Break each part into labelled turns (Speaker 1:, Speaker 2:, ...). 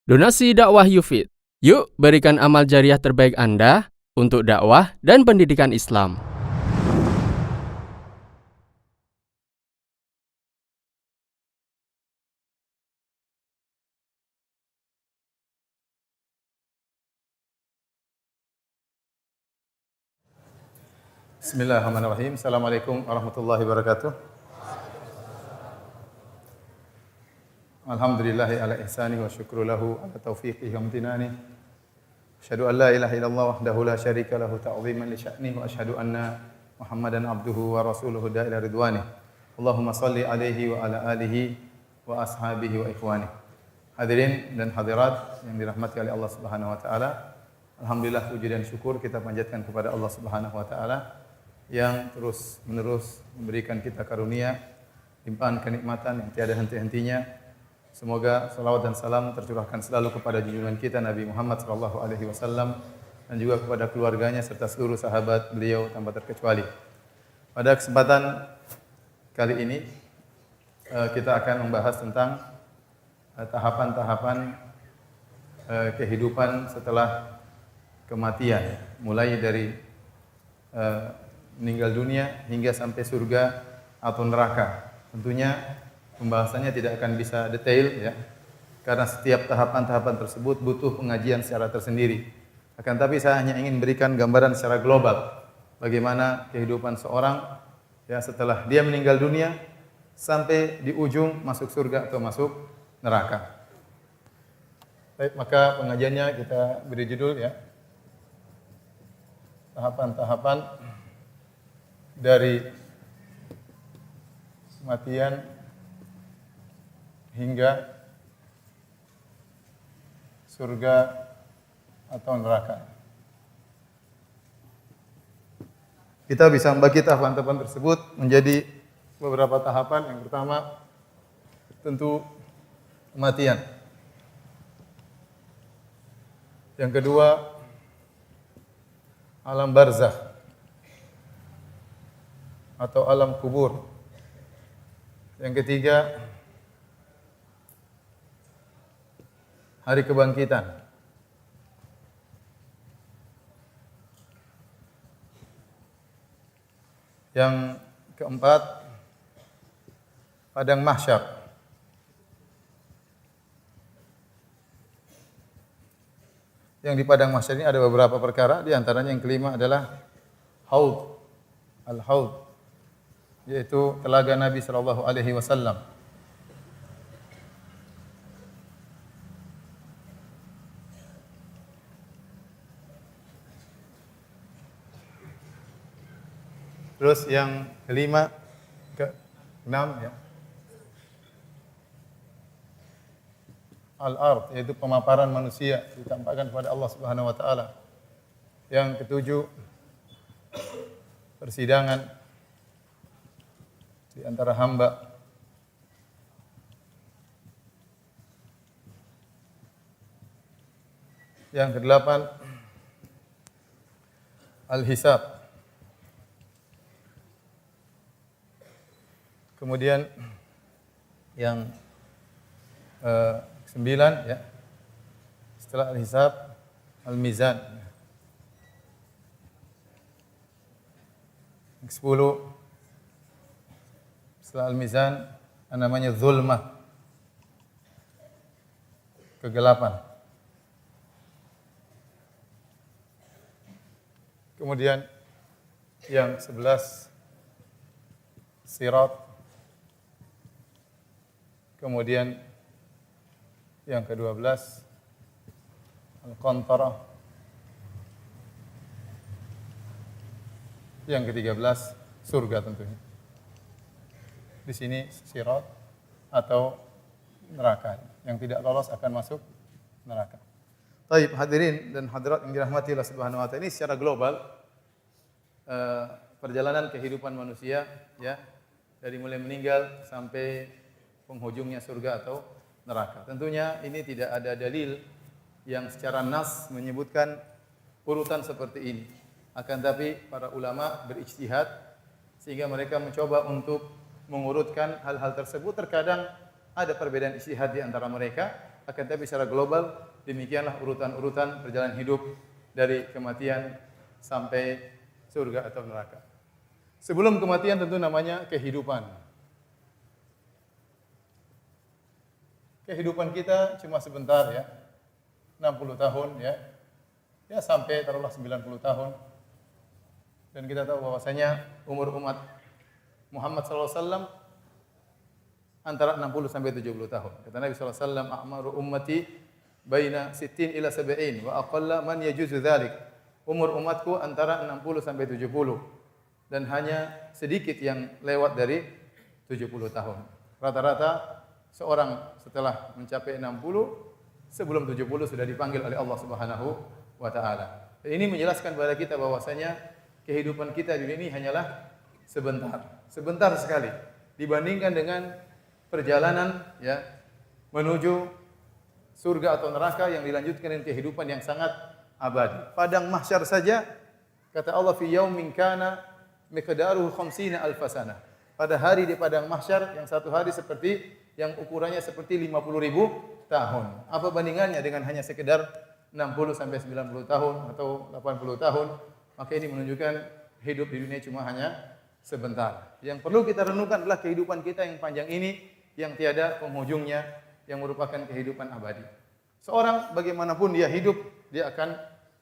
Speaker 1: Donasi dakwah Yufid. Yuk berikan amal jariah terbaik Anda untuk dakwah dan pendidikan Islam.
Speaker 2: Bismillahirrahmanirrahim. Assalamualaikum warahmatullahi wabarakatuh. Alhamdulillahi ala ihsanihi wa syukru lahu ala taufiqihi wa amtinani. Asyhadu an la ilaha illallah wahdahu la syarika lahu ta'ziman li sya'nihi wa asyhadu anna Muhammadan abduhu wa rasuluhu da'ila ridwanih. Allahumma salli alaihi wa ala alihi wa ashabihi wa ikhwanih. Hadirin dan hadirat yang dirahmati oleh Allah Subhanahu wa taala. Alhamdulillah puji dan syukur kita panjatkan kepada Allah Subhanahu wa taala yang terus-menerus memberikan kita karunia, limpahan kenikmatan yang tiada henti-hentinya. Semoga salawat dan salam tercurahkan selalu kepada junjungan kita Nabi Muhammad sallallahu alaihi wasallam dan juga kepada keluarganya serta seluruh sahabat beliau tanpa terkecuali. Pada kesempatan kali ini kita akan membahas tentang tahapan-tahapan kehidupan setelah kematian, mulai dari meninggal dunia hingga sampai surga atau neraka. Tentunya pembahasannya tidak akan bisa detail ya, karena setiap tahapan-tahapan tersebut butuh pengajian secara tersendiri. Akan tapi saya hanya ingin berikan gambaran secara global bagaimana kehidupan seorang ya setelah dia meninggal dunia sampai di ujung masuk surga atau masuk neraka. Baik, maka pengajiannya kita beri judul ya, tahapan-tahapan dari kematian hingga surga atau neraka. Kita bisa membagi tahapan-tahapan tersebut menjadi beberapa tahapan. Yang pertama tentu kematian. Yang kedua alam barzakh atau alam kubur. Yang ketiga hari kebangkitan. Yang keempat padang mahsyar. Yang di padang mahsyar ini ada beberapa perkara, di antaranya yang kelima adalah haud, al-haud, yaitu telaga Nabi sallallahu alaihi wasallam. Terus yang kelima, keenam ya, al-ard, yaitu pemaparan manusia ditampakkan kepada Allah Subhanahu wa taala. Yang ketujuh, persidangan di antara hamba. Yang kedelapan, al-hisab. Kemudian yang ke-9 ya, setelah al-hisab, al-mizan. Yang ke-10 setelah al-mizan namanya zulmah, kegelapan. Kemudian yang 11 sirat. Kemudian yang ke-12 al-qantarah. Yang ke-13 surga tentunya. Di sini sirat atau neraka. Yang tidak lolos akan masuk neraka. Baik, hadirin dan hadirat yang dirahmati Allah Subhanahu wa taala, ini secara global perjalanan kehidupan manusia ya, dari mulai meninggal sampai penghujungnya surga atau neraka. Tentunya ini tidak ada dalil yang secara nas menyebutkan urutan seperti ini. Akan tapi para ulama berijtihad sehingga mereka mencoba untuk mengurutkan hal-hal tersebut. Terkadang ada perbedaan ijtihad di antara mereka, akan tapi secara global demikianlah urutan-urutan perjalanan hidup dari kematian sampai surga atau neraka. Sebelum kematian tentu namanya kehidupan. Kehidupan kita cuma sebentar ya. 60 tahun ya. Ya sampai taruhlah 90 tahun. Dan kita tahu bahwasanya umur umat Muhammad SAW antara 60 sampai 70 tahun. Kata Nabi SAW, "A'maru ummati baina 60 ila 70 wa aqalla man yajuzu dzalik." Umur umatku antara 60 sampai 70 dan hanya sedikit yang lewat dari 70 tahun. Rata-rata seorang setelah mencapai 60 sebelum 70 sudah dipanggil oleh Allah Subhanahu wa taala. Ini menjelaskan kepada kita bahwasanya kehidupan kita di dunia ini hanyalah sebentar sekali dibandingkan dengan perjalanan ya menuju surga atau neraka yang dilanjutkan dengan kehidupan yang sangat abadi. Padang mahsyar saja kata Allah fi yaumin kana miqdaruhu 50 alf sanah. Pada hari di padang mahsyar yang satu hari seperti yang ukurannya seperti 50.000 tahun. Apa bandingannya dengan hanya sekedar 60 sampai 90 tahun atau 80 tahun? Maka ini menunjukkan hidup di dunia cuma hanya sebentar. Yang perlu kita renungkan adalah kehidupan kita yang panjang ini yang tiada penghujungnya, yang merupakan kehidupan abadi. Seorang bagaimanapun dia hidup, dia akan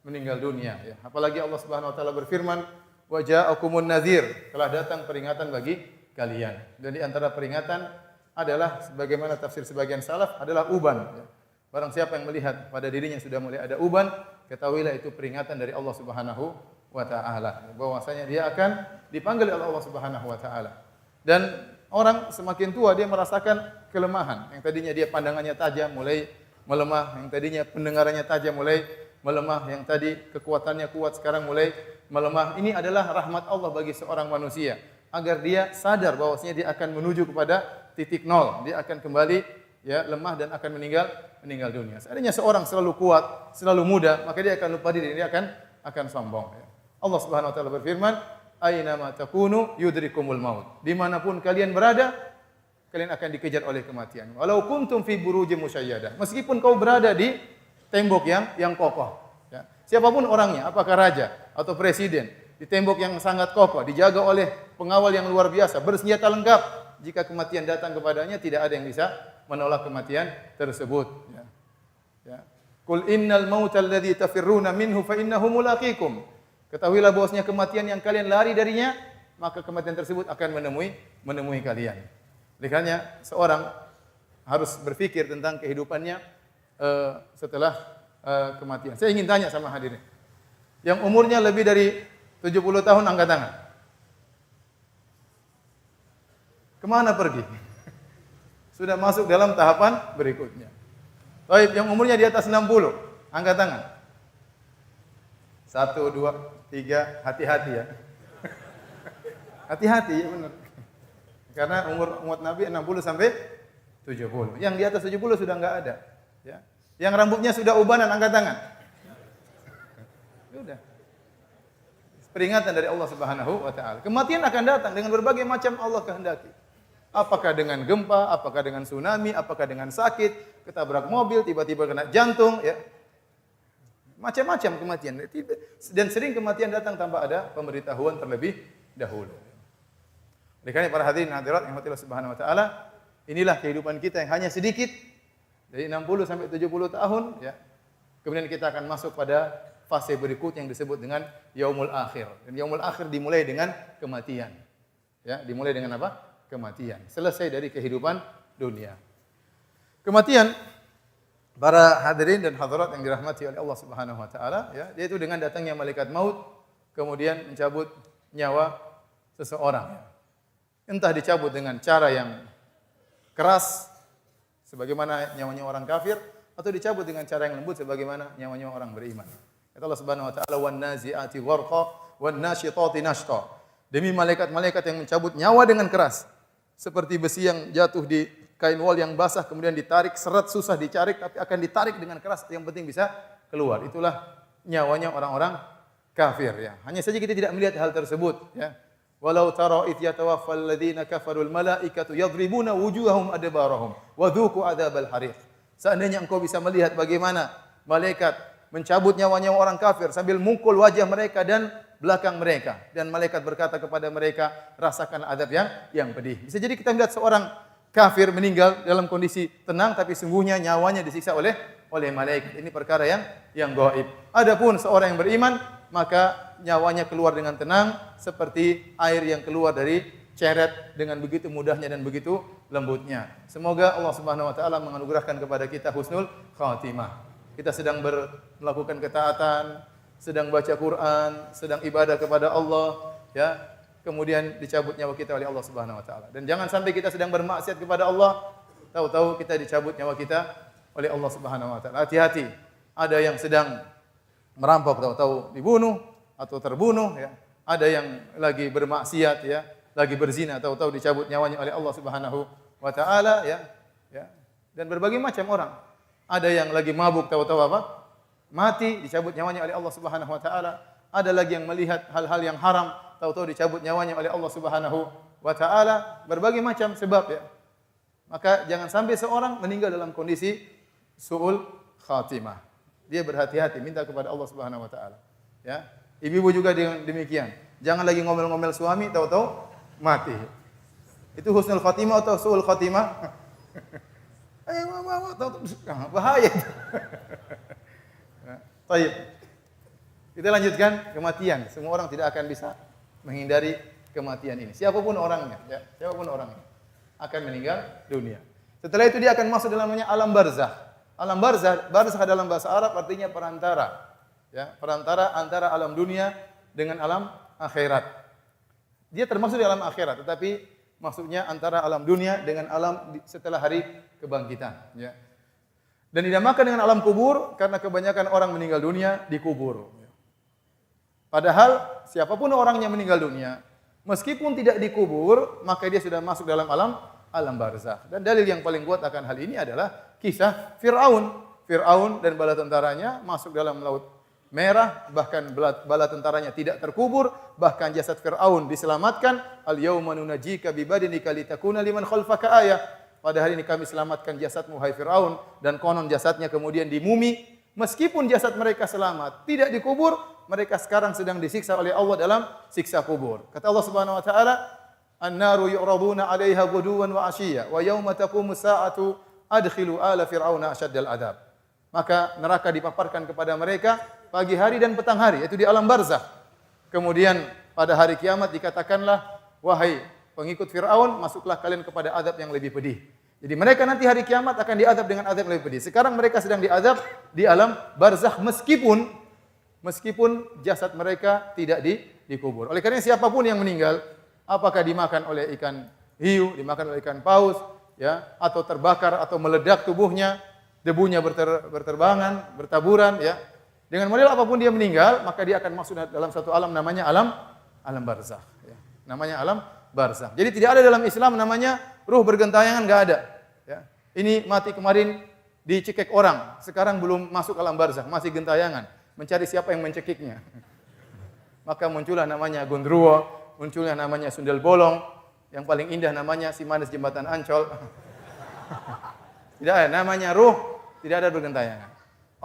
Speaker 2: meninggal dunia. Ya. Apalagi Allah Subhanahu Wa Taala berfirman, "Wa ja'akumun nadhir," telah datang peringatan bagi kalian. Dan di antara peringatan adalah, sebagaimana tafsir sebagian salaf, adalah uban. Ya. Barang siapa yang melihat pada dirinya sudah mulai ada uban, ketahuilah itu peringatan dari Allah Subhanahu Wa Taala. Bahwasanya dia akan dipanggil oleh Allah Subhanahu Wa Taala. Dan orang semakin tua dia merasakan kelemahan. Yang tadinya dia pandangannya tajam mulai melemah, yang tadinya pendengarannya tajam mulai melemah, yang tadi kekuatannya kuat sekarang mulai melemah. Ini adalah rahmat Allah bagi seorang manusia agar dia sadar bahwasanya dia akan menuju kepada titik nol. Dia akan kembali ya lemah dan akan meninggal dunia. Seandainya seorang selalu kuat, selalu muda, maka dia akan lupa diri, dia akan sombong. Ya. Allah Subhanahu Wa Taala berfirman, "Aina ma takunu yudrikumul maut." Dimanapun kalian berada, kalian akan dikejar oleh kematian. Walau kuntum fi burujin musyayyadah. Meskipun kau berada di tembok yang kokoh. Ya. Siapapun orangnya, apakah raja atau presiden, di tembok yang sangat kokoh, dijaga oleh pengawal yang luar biasa, bersenjata lengkap. Jika kematian datang kepadanya, tidak ada yang bisa menolak kematian tersebut. Ya. Ya. Qul innal mautal ladzi tafirruna minhu fa innahu mulaqikum. Ketahuilah bahwasanya kematian yang kalian lari darinya, maka kematian tersebut akan menemui kalian. Oleh karena seorang harus berpikir tentang kehidupannya setelah kematian. Saya ingin tanya sama hadirin. Yang umurnya lebih dari 70 tahun angkat tangan. Kemana pergi? Sudah masuk dalam tahapan berikutnya. Baik, yang umurnya di atas 60, angkat tangan. 1, 2, 3, hati-hati ya. Hati-hati ya benar. Karena umur umat Nabi 60 sampai 70. Yang di atas 70 sudah enggak ada, ya. Yang rambutnya sudah ubanan angkat tangan. Sudah. Peringatan dari Allah Subhanahu wa taala. Kematian akan datang dengan berbagai macam Allah kehendaki. Apakah dengan gempa, apakah dengan tsunami, apakah dengan sakit, ketabrak mobil, tiba-tiba kena jantung, ya. Macam-macam kematian. Dan sering kematian datang tanpa ada pemberitahuan terlebih dahulu. Oleh karena para hadirin hadirat yang Allah Subhanahu wa taala, inilah kehidupan kita yang hanya sedikit dari 60 sampai 70 tahun, ya. Kemudian kita akan masuk pada fase berikut yang disebut dengan yaumul akhir. Dan yaumul akhir dimulai dengan kematian. Ya, dimulai dengan apa? Kematian. Selesai dari kehidupan dunia. Kematian, para hadirin dan hadirat yang dirahmati oleh Allah Subhanahu wa taala, ya, yaitu dengan datangnya malaikat maut kemudian mencabut nyawa seseorang. Entah dicabut dengan cara yang keras sebagaimana nyawanya orang kafir atau dicabut dengan cara yang lembut sebagaimana nyawanya orang beriman. Kata Allah Subhanahu wa taala, "Wan nazi'ati gharqa wan nasyitati nashta." Demi malaikat-malaikat yang mencabut nyawa dengan keras, seperti besi yang jatuh di kain wol yang basah kemudian ditarik, seret susah dicari tapi akan ditarik dengan keras, yang penting bisa keluar. Itulah nyawanya orang-orang kafir, ya. Hanya saja kita tidak melihat hal tersebut, ya. Walau tara id yatawaffal ladzina kafarul malaikatu yadribuna wujuhahum adbarahum wa dhuqu adzabal hariq. Seandainya engkau bisa melihat bagaimana malaikat mencabut nyawa-nyawa orang kafir sambil mukul wajah mereka dan belakang mereka, dan malaikat berkata kepada mereka, rasakan adab yang pedih. Bisa jadi kita melihat seorang kafir meninggal dalam kondisi tenang, tapi sungguhnya nyawanya disiksa oleh malaikat. Ini perkara yang gaib. Adapun seorang yang beriman, maka nyawanya keluar dengan tenang seperti air yang keluar dari ceret dengan begitu mudahnya dan begitu lembutnya. Semoga Allah Subhanahu wa taala menganugerahkan kepada kita husnul khatimah. Kita sedang melakukan ketaatan, sedang baca Quran, sedang ibadah kepada Allah, ya. Kemudian dicabut nyawa kita oleh Allah Subhanahu wa taala. Dan jangan sampai kita sedang bermaksiat kepada Allah, tahu-tahu kita dicabut nyawa kita oleh Allah Subhanahu wa taala. Hati-hati. Ada yang sedang merampok, tahu-tahu dibunuh atau terbunuh, ya. Ada yang lagi bermaksiat, ya, lagi berzina, tahu-tahu dicabut nyawanya oleh Allah Subhanahu wa taala, ya. Ya. Dan berbagai macam orang. Ada yang lagi mabuk, tahu-tahu apa? Mati, dicabut nyawanya oleh Allah Subhanahu wa taala. Ada lagi yang melihat hal-hal yang haram, tahu-tahu dicabut nyawanya oleh Allah Subhanahu wa taala. Berbagai macam sebab, ya. Maka jangan sampai seorang meninggal dalam kondisi su'ul khatimah. Dia berhati-hati, minta kepada Allah Subhanahu wa taala. Ya. Ibu-ibu juga demikian. Jangan lagi ngomel-ngomel suami, tahu-tahu mati. Itu husnul khatimah atau su'ul khatimah? Bahaya. Baik. Kita lanjutkan kematian. Semua orang tidak akan bisa menghindari kematian ini. Siapapun orangnya, ya, siapapun orangnya akan meninggal dunia. Setelah itu dia akan masuk dalam namanya alam barzakh. Alam barzakh dalam bahasa Arab artinya perantara. Ya, perantara antara alam dunia dengan alam akhirat. Dia termasuk di alam akhirat, tetapi maksudnya antara alam dunia dengan alam setelah hari kebangkitan, ya. Dan dinamakan dengan alam kubur karena kebanyakan orang meninggal dunia dikubur. Padahal siapapun orang yang meninggal dunia, meskipun tidak dikubur, maka dia sudah masuk dalam alam barzakh. Dan dalil yang paling kuat akan hal ini adalah kisah Fir'aun. Fir'aun dan bala tentaranya masuk dalam laut merah, bahkan bala tentaranya tidak terkubur, bahkan jasad Fir'aun diselamatkan. Al-yauma nunajjika bi badinika litakuna liman khalfaka ayah. Pada hari ini kami selamatkan jasadmu hai Fir'aun, dan konon jasadnya kemudian dimumi. Meskipun jasad mereka selamat, tidak dikubur, mereka sekarang sedang disiksa oleh Allah dalam siksa kubur. Kata Allah Subhanahu wa taala, "An-naru yu'raduna 'alaiha ghuduwan wa 'ashiyya wa yauma taqumu sa'atu adkhilu ala fir'auna asyaddal adab." Maka neraka dipaparkan kepada mereka pagi hari dan petang hari, yaitu di alam barzakh. Kemudian pada hari kiamat dikatakanlah, "Wahai pengikut Fir'aun, masuklah kalian kepada adab yang lebih pedih." Jadi mereka nanti hari kiamat akan diadab dengan adab yang lebih pedih. Sekarang mereka sedang diadab di alam barzakh meskipun jasad mereka tidak dikubur. Oleh karena siapapun yang meninggal, apakah dimakan oleh ikan hiu, dimakan oleh ikan paus, ya, atau terbakar atau meledak tubuhnya, debunya berterbangan, bertaburan, ya. Dengan model apapun dia meninggal, maka dia akan masuk dalam satu alam namanya alam barzakh, ya. Namanya alam barzakh. Jadi tidak ada dalam Islam namanya ruh bergentayangan, enggak ada, ya. Ini mati kemarin dicekik orang, sekarang belum masuk alam barzakh, masih gentayangan, mencari siapa yang mencekiknya. Maka muncullah namanya gondruwo, munculnya namanya sundel bolong, yang paling indah namanya si manis jembatan Ancol. Tidak ada namanya ruh, tidak ada bergentayangan.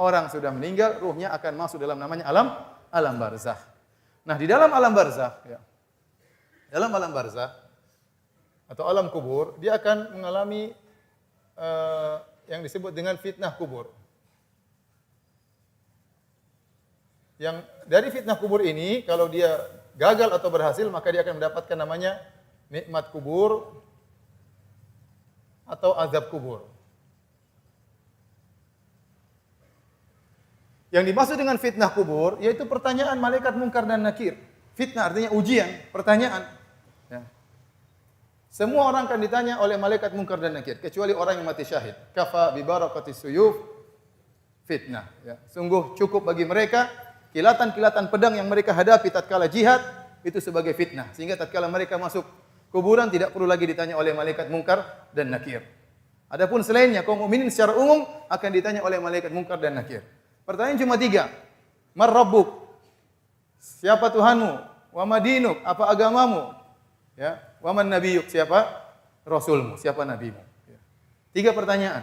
Speaker 2: Orang sudah meninggal, ruhnya akan masuk dalam namanya alam barzakh. Nah, di dalam alam barzakh, ya, dalam alam barzakh atau alam kubur, dia akan mengalami yang disebut dengan fitnah kubur. Yang dari fitnah kubur ini, kalau dia gagal atau berhasil, maka dia akan mendapatkan namanya nikmat kubur atau azab kubur. Yang dimaksud dengan fitnah kubur, yaitu pertanyaan malaikat Munkar dan Nakir. Fitnah artinya ujian, pertanyaan. Ya. Semua orang akan ditanya oleh malaikat Munkar dan Nakir, kecuali orang yang mati syahid. Kafa bi barakatis suyuf fitnah. Ya. Sungguh cukup bagi mereka kilatan-kilatan pedang yang mereka hadapi tatkala jihad itu sebagai fitnah. Sehingga tatkala mereka masuk kuburan tidak perlu lagi ditanya oleh malaikat Munkar dan Nakir. Adapun selainnya kaum mukminin secara umum akan ditanya oleh malaikat Munkar dan Nakir. Pertanyaan cuma 3. Mar rabbuk? Siapa Tuhanmu? Wa madinuk? Apa agamamu? Ya. Wa man nabiyyuk? Siapa rasulmu? Siapa nabimu? Ya. 3 pertanyaan.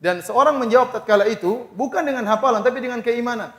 Speaker 2: Dan seorang menjawab tatkala itu bukan dengan hafalan tapi dengan keimanan.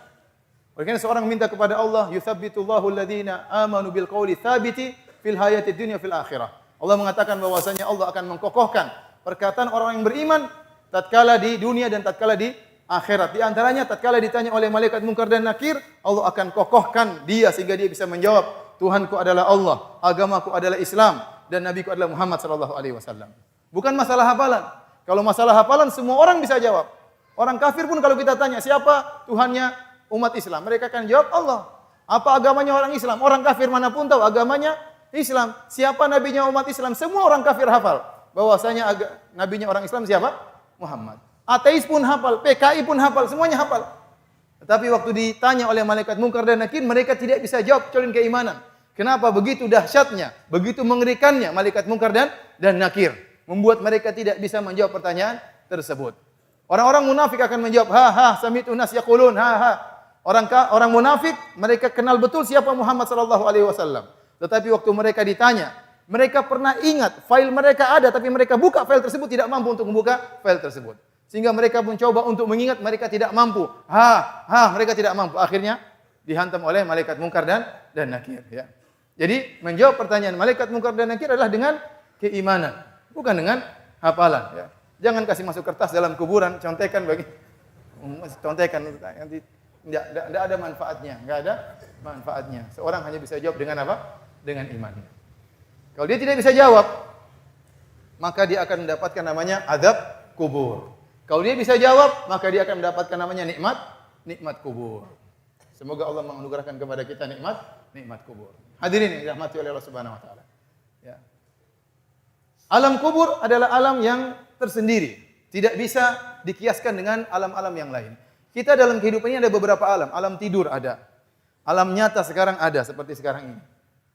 Speaker 2: Oleh karena seorang minta kepada Allah, yutsabbitullahu alladziina aamanu bil qauli tsabiti fil hayatid dunya fil akhirah. Allah mengatakan bahwasanya Allah akan mengkokohkan perkataan orang yang beriman tatkala di dunia dan tatkala di akhirat. Di antaranya tatkala ditanya oleh malaikat Munkar dan Nakir, Allah akan kokohkan dia sehingga dia bisa menjawab, Tuhanku adalah Allah, agamaku adalah Islam, dan nabiku adalah Muhammad sallallahu alaihi wasallam. Bukan masalah hafalan. Kalau masalah hafalan semua orang bisa jawab. Orang kafir pun kalau kita tanya siapa Tuhannya umat Islam, mereka akan jawab Allah. Apa agamanya orang Islam? Orang kafir manapun tahu agamanya Islam. Siapa nabinya umat Islam? Semua orang kafir hafal. Bahwasanya nabinya orang Islam siapa? Muhammad. Ateis pun hafal, PKI pun hafal, semuanya hafal. Tetapi waktu ditanya oleh malaikat Munkar dan Nakir, mereka tidak bisa jawab kecuali keimanan. Kenapa? Begitu dahsyatnya, begitu mengerikannya malaikat Munkar dan Nakir, membuat mereka tidak bisa menjawab pertanyaan tersebut. Orang-orang munafik akan menjawab, sami'tu nas yaqulun, Orang munafik mereka kenal betul siapa Muhammad sallallahu alaihi wasallam. Tetapi waktu mereka ditanya, mereka pernah ingat file mereka ada tapi mereka buka file tersebut tidak mampu untuk membuka file tersebut. Sehingga mereka mencoba untuk mengingat mereka tidak mampu. Mereka tidak mampu. Akhirnya dihantam oleh malaikat Munkar dan Nakir, ya. Jadi menjawab pertanyaan malaikat Munkar dan Nakir adalah dengan keimanan, bukan dengan hafalan, ya. Jangan kasih masuk kertas dalam kuburan, contekan nanti tidak ada manfaatnya, enggak ada manfaatnya. Seorang hanya bisa jawab dengan apa? Dengan imannya. Kalau dia tidak bisa jawab, maka dia akan mendapatkan namanya azab kubur. Kalau dia bisa jawab, maka dia akan mendapatkan namanya nikmat kubur. Semoga Allah menganugerahkan kepada kita nikmat kubur. Hadirin yang dirahmati oleh Allah Subhanahu wa taala. Ya. Alam kubur adalah alam yang tersendiri, tidak bisa dikiaskan dengan alam-alam yang lain. Kita dalam kehidupan ini ada beberapa alam. Alam tidur ada. Alam nyata sekarang ada seperti sekarang ini.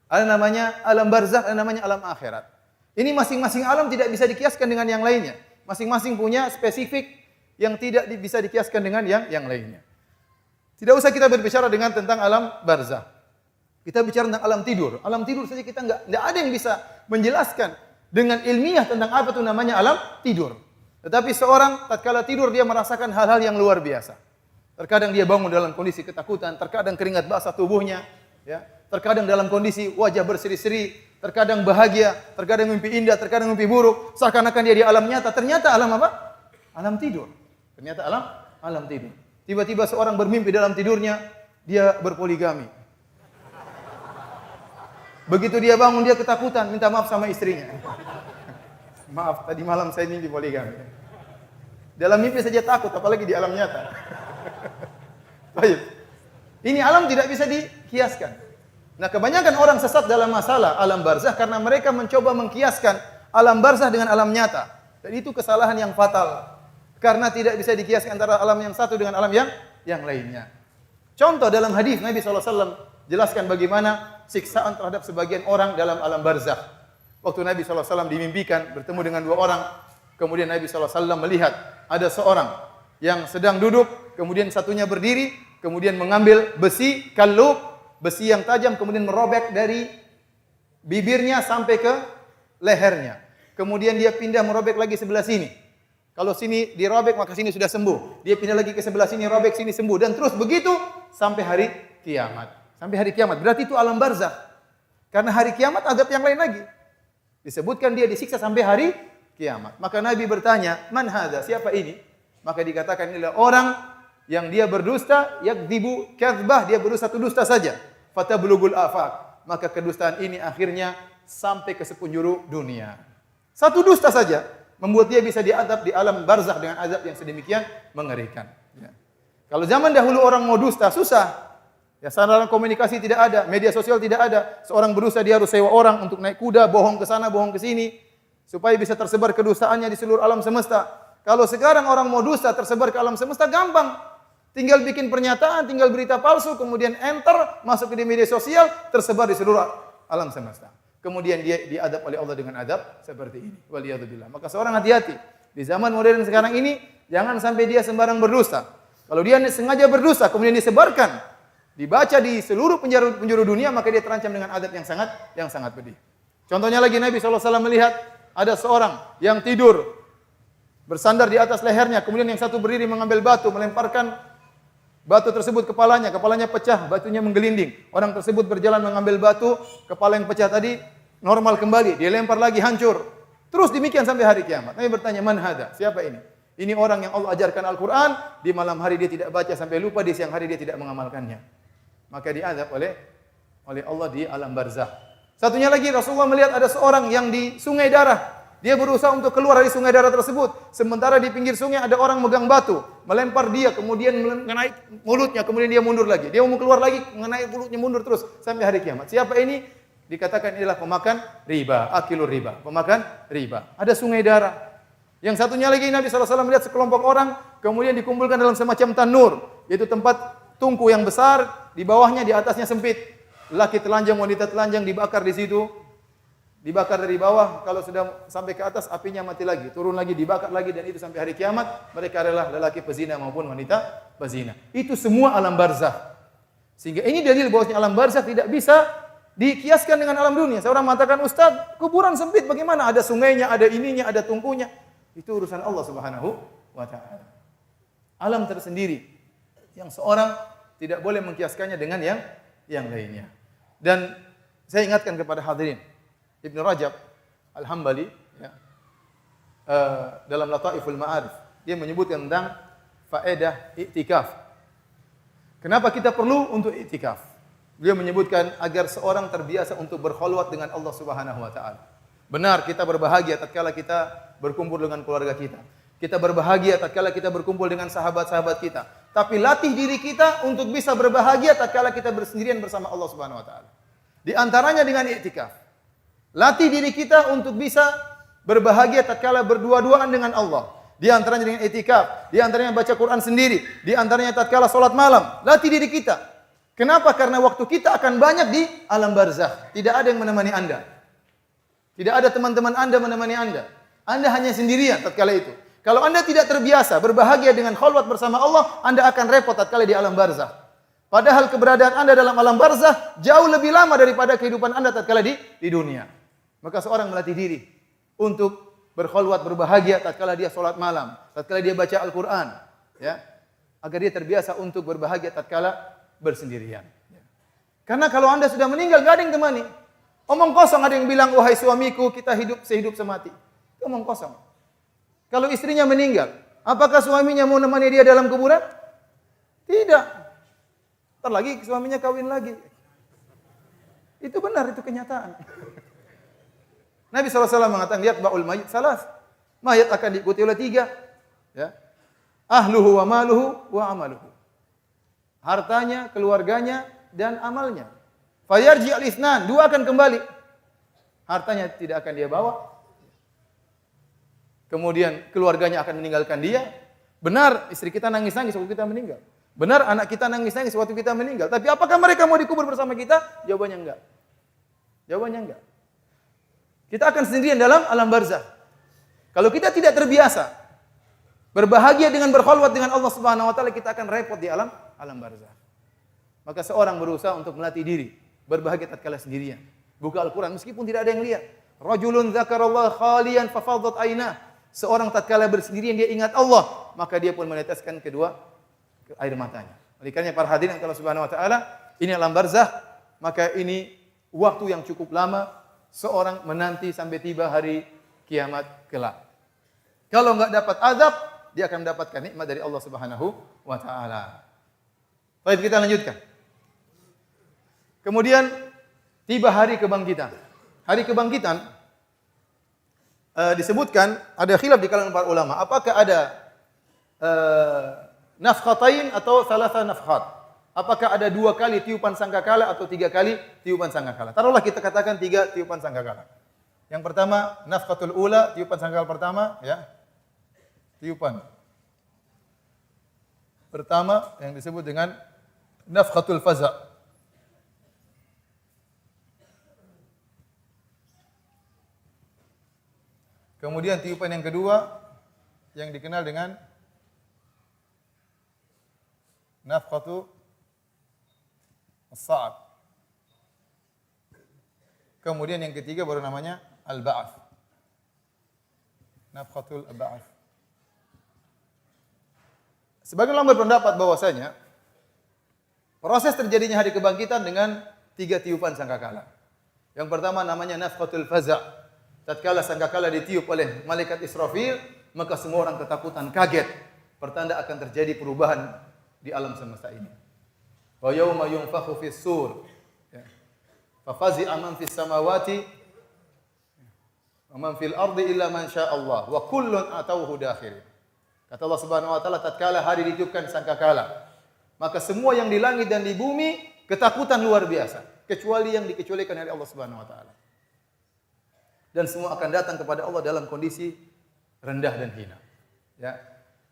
Speaker 2: Ada namanya alam barzakh, ada namanya alam akhirat. Ini masing-masing alam tidak bisa dikiaskan dengan yang lainnya. Masing-masing punya spesifik yang tidak bisa dikiaskan dengan yang lainnya. Tidak usah kita berbicara tentang alam barzakh. Kita bicara tentang alam tidur. Alam tidur saja kita enggak ada yang bisa menjelaskan dengan ilmiah tentang apa itu namanya alam tidur. Tetapi seorang tatkala tidur dia merasakan hal-hal yang luar biasa. Terkadang dia bangun dalam kondisi ketakutan, terkadang keringat basah tubuhnya, ya. Terkadang dalam kondisi wajah berseri-seri, terkadang bahagia, terkadang mimpi indah, terkadang mimpi buruk, seakan-akan dia di alam nyata. Ternyata alam apa? Alam tidur. Ternyata alam tidur. Tiba-tiba seorang bermimpi dalam tidurnya dia berpoligami. Begitu dia bangun dia ketakutan, minta maaf sama istrinya. Maaf, tadi malam saya mimpi poligami. Dalam mimpi saja takut, apalagi di alam nyata. Baik. Ini alam tidak bisa dikiaskan. Nah, kebanyakan orang sesat dalam masalah alam barzakh karena mereka mencoba mengkiaskan alam barzakh dengan alam nyata. Dan itu kesalahan yang fatal. Karena tidak bisa dikiaskan antara alam yang satu dengan alam yang lainnya. Contoh dalam hadis Nabi SAW jelaskan bagaimana siksaan terhadap sebagian orang dalam alam barzakh. Waktu Nabi SAW dimimpikan bertemu dengan dua orang, kemudian Nabi SAW melihat ada seorang yang sedang duduk, kemudian satunya berdiri, kemudian mengambil besi kalub, besi yang tajam, kemudian merobek dari bibirnya sampai ke lehernya. Kemudian dia pindah merobek lagi sebelah sini. Kalau sini dirobek maka sini sudah sembuh. Dia pindah lagi ke sebelah sini, robek sini sembuh. Dan terus begitu sampai hari kiamat. Sampai hari kiamat. Berarti itu alam barzakh. Karena hari kiamat azab yang lain lagi. Disebutkan dia disiksa sampai hari kiamat. Maka Nabi bertanya, man hadza? Siapa ini? Maka dikatakan inilah orang yang dia berdusta, yakdzibu kadzbah, dia berdusta satu dusta saja. Fatablugul afaq. Maka kedustaan ini akhirnya sampai ke sepenjuru dunia. Satu dusta saja membuat dia bisa diadab di alam barzakh dengan azab yang sedemikian mengerikan. Ya. Kalau zaman dahulu orang mau dusta susah. Ya, sarana komunikasi tidak ada, media sosial tidak ada. Seorang berdusta dia harus sewa orang untuk naik kuda, bohong ke sana, bohong ke sini supaya bisa tersebar kedustaannya di seluruh alam semesta. Kalau sekarang orang mau dusta tersebar ke alam semesta gampang. Tinggal bikin pernyataan, tinggal berita palsu, kemudian enter, masuk ke media sosial, tersebar di seluruh alam semesta. Kemudian dia diadab oleh Allah dengan adab seperti ini. Waliyadzubillah. Maka seorang hati-hati. Di zaman modern sekarang ini, jangan sampai dia sembarang berdusta. Kalau dia sengaja berdusta, kemudian disebarkan, dibaca di seluruh penjuru dunia, maka dia terancam dengan adab yang sangat pedih. Contohnya lagi Nabi SAW melihat ada seorang yang tidur bersandar di atas lehernya, kemudian yang satu berdiri mengambil batu, melemparkan batu tersebut kepalanya pecah, batunya menggelinding. Orang tersebut berjalan mengambil batu, kepala yang pecah tadi normal kembali, dia lempar lagi hancur. Terus demikian sampai hari kiamat. Nabi bertanya, "Man hada?" Siapa ini? Ini orang yang Allah ajarkan Al-Qur'an, di malam hari dia tidak baca sampai lupa, di siang hari dia tidak mengamalkannya. Maka diazab oleh Allah di alam barzakh. Satunya lagi Rasulullah melihat ada seorang yang di sungai darah. Dia berusaha untuk keluar dari sungai darah tersebut. Sementara di pinggir sungai ada orang megang batu, melempar dia, kemudian mengenai mulutnya, kemudian dia mundur lagi. Dia mau keluar lagi, mengenai mulutnya mundur terus sampai hari kiamat. Siapa ini? Dikatakan inilah pemakan riba, akilur riba, pemakan riba. Ada sungai darah. Yang satunya lagi Nabi SAW melihat sekelompok orang kemudian dikumpulkan dalam semacam tanur, yaitu tempat tungku yang besar, di bawahnya, di atasnya sempit. Laki telanjang, wanita telanjang dibakar di situ. Dibakar dari bawah, kalau sudah sampai ke atas apinya mati lagi, turun lagi, dibakar lagi, dan itu sampai hari kiamat. Mereka adalah lelaki pezina maupun wanita pezina. Itu semua alam barzakh. Sehingga ini dalil bahwasanya alam barzakh tidak bisa dikiaskan dengan alam dunia. Seorang mengatakan, "Ustaz, kuburan sempit bagaimana? Ada sungainya, ada ininya, ada tungkunya." Itu urusan Allah Subhanahu wa taala. Alam tersendiri yang seorang tidak boleh mengkiaskannya dengan yang lainnya. Dan saya ingatkan kepada hadirin, Ibnu Rajab Al-Hambali ya, dalam Lataiful Ma'arif, dia menyebutkan tentang faedah iktikaf. Kenapa kita perlu untuk iktikaf? Beliau menyebutkan agar seorang terbiasa untuk berkhalwat dengan Allah Subhanahu wa taala. Benar, kita berbahagia tatkala kita berkumpul dengan keluarga kita. Kita berbahagia tatkala kita berkumpul dengan sahabat-sahabat kita. Tapi latih diri kita untuk bisa berbahagia tatkala kita bersendirian bersama Allah Subhanahu wa taala. Di antaranya dengan iktikaf. Latih diri kita untuk bisa berbahagia tatkala berdua-duaan dengan Allah. Di antaranya dengan iktikaf, di antaranya baca Quran sendiri, di antaranya tatkala salat malam. Latih diri kita. Kenapa? Karena waktu kita akan banyak di alam barzakh. Tidak ada yang menemani Anda. Tidak ada teman-teman Anda menemani Anda. Anda hanya sendirian tatkala itu. Kalau Anda tidak terbiasa berbahagia dengan khalwat bersama Allah, Anda akan repot tatkala di alam barzakh. Padahal keberadaan Anda dalam alam barzakh jauh lebih lama daripada kehidupan Anda tatkala di dunia. Maka seorang melatih diri untuk berkhalwat, berbahagia tatkala dia salat malam, tatkala dia baca Al-Qur'an, ya. Agar dia terbiasa untuk berbahagia tatkala bersendirian. Karena kalau Anda sudah meninggal, enggak ada yang temani. Omong kosong, ada yang bilang, "Wahai suamiku, kita hidup sehidup semati." Itu omong kosong. Kalau istrinya meninggal, apakah suaminya mau menemani dia dalam kuburan? Tidak. Ntar lagi suaminya kawin lagi. Itu benar, itu kenyataan. Nabi SAW mengatakan, "Yatba'ul mayyit salas." Mayat akan diikuti oleh 3. Ya. Ahluhu wa maluhu wa amaluhu. Hartanya, keluarganya, dan amalnya. Fayarji al-itsnan, 2 akan kembali. Hartanya tidak akan dia bawa. Kemudian keluarganya akan meninggalkan dia. Benar, istri kita nangis-nangis waktu kita meninggal. Benar, anak kita nangis-nangis waktu kita meninggal. Tapi apakah mereka mau dikubur bersama kita? Jawabannya enggak. Jawabannya enggak. Kita akan sendirian dalam alam barzakh. Kalau kita tidak terbiasa berbahagia dengan berkhalwat dengan Allah Subhanahu wa taala, kita akan repot di alam barzakh. Maka seorang berusaha untuk melatih diri berbahagia tatkala sendirian. Buka Al-Qur'an meskipun tidak ada yang lihat. Rajulun dzakarallaha khalian fafadat ainah. Seorang tatkala bersendirian dia ingat Allah, maka dia pun meneteskan kedua air matanya. Oleh karena para hadirin Allah Subhanahu wa taala, ini alam barzakh, maka ini waktu yang cukup lama seorang menanti sampai tiba hari kiamat kelak. Kalau enggak dapat azab, dia akan mendapatkan nikmat dari Allah Subhanahu wa taala. Baik, kita lanjutkan. Kemudian tiba hari kebangkitan. Hari kebangkitan disebutkan ada khilaf di kalangan para ulama. Apakah ada nafkhatain atau salasa nafkhat? Apakah ada 2 kali tiupan sangkakala atau 3 kali tiupan sangkakala? Taruhlah kita katakan 3 tiupan sangkakala. Yang pertama nafkhatul ula, tiupan sangkakala pertama, ya. Tiupan pertama yang disebut dengan nafkhatul faza'. Kemudian tiupan yang kedua yang dikenal dengan nafkhatu as-sa'q. Kemudian yang ketiga baru namanya al-ba'ats. Nafkhatul ba'ats. Sebagian ulama berpendapat bahwasanya proses terjadinya hari kebangkitan dengan 3 tiupan sangkakala. Yang pertama namanya nafkhatul faza'. Tatkala sangkakala ditiup oleh malaikat Israfil, maka semua orang ketakutan, kaget. Pertanda akan terjadi perubahan di alam semesta ini. Wa yauma yunfakhu fis sur. Ya. Fa fazi'a man fis samawati wa man fil ardi illa man syaa Allah wa kullun atauhu dakhirin. Kata Allah Subhanahu wa taala, tatkala hari ditiupkan sangkakala, maka semua yang di langit dan di bumi ketakutan luar biasa, kecuali yang dikecualikan oleh Allah Subhanahu wa taala. Dan semua akan datang kepada Allah dalam kondisi rendah dan hina. Ya.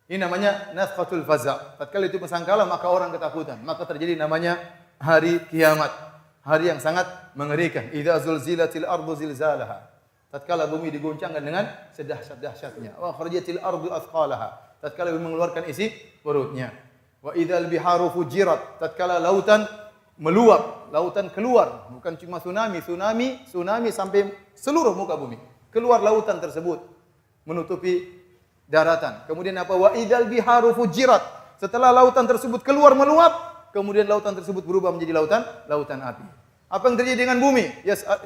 Speaker 2: Ini namanya nafkhatul faza'. Tatkala itu sangkakala maka orang ketakutan, maka terjadi namanya hari kiamat. Hari yang sangat mengerikan. Idza zulzilatil ardu zilzalaha. Tatkala bumi diguncangkan dengan sedahsyat-dahsyatnya. Wa kharajatil ardu athqalaha. Tatkala bumi mengeluarkan isi perutnya. Wa idzal biharu fujirat. Tatkala lautan meluap, lautan keluar, bukan cuma tsunami sampai seluruh muka bumi. Keluar lautan tersebut menutupi daratan. Kemudian apa? Wa idzal biharu fujirat. Setelah lautan tersebut keluar meluap, kemudian lautan tersebut berubah menjadi lautan api. Apa yang terjadi dengan bumi?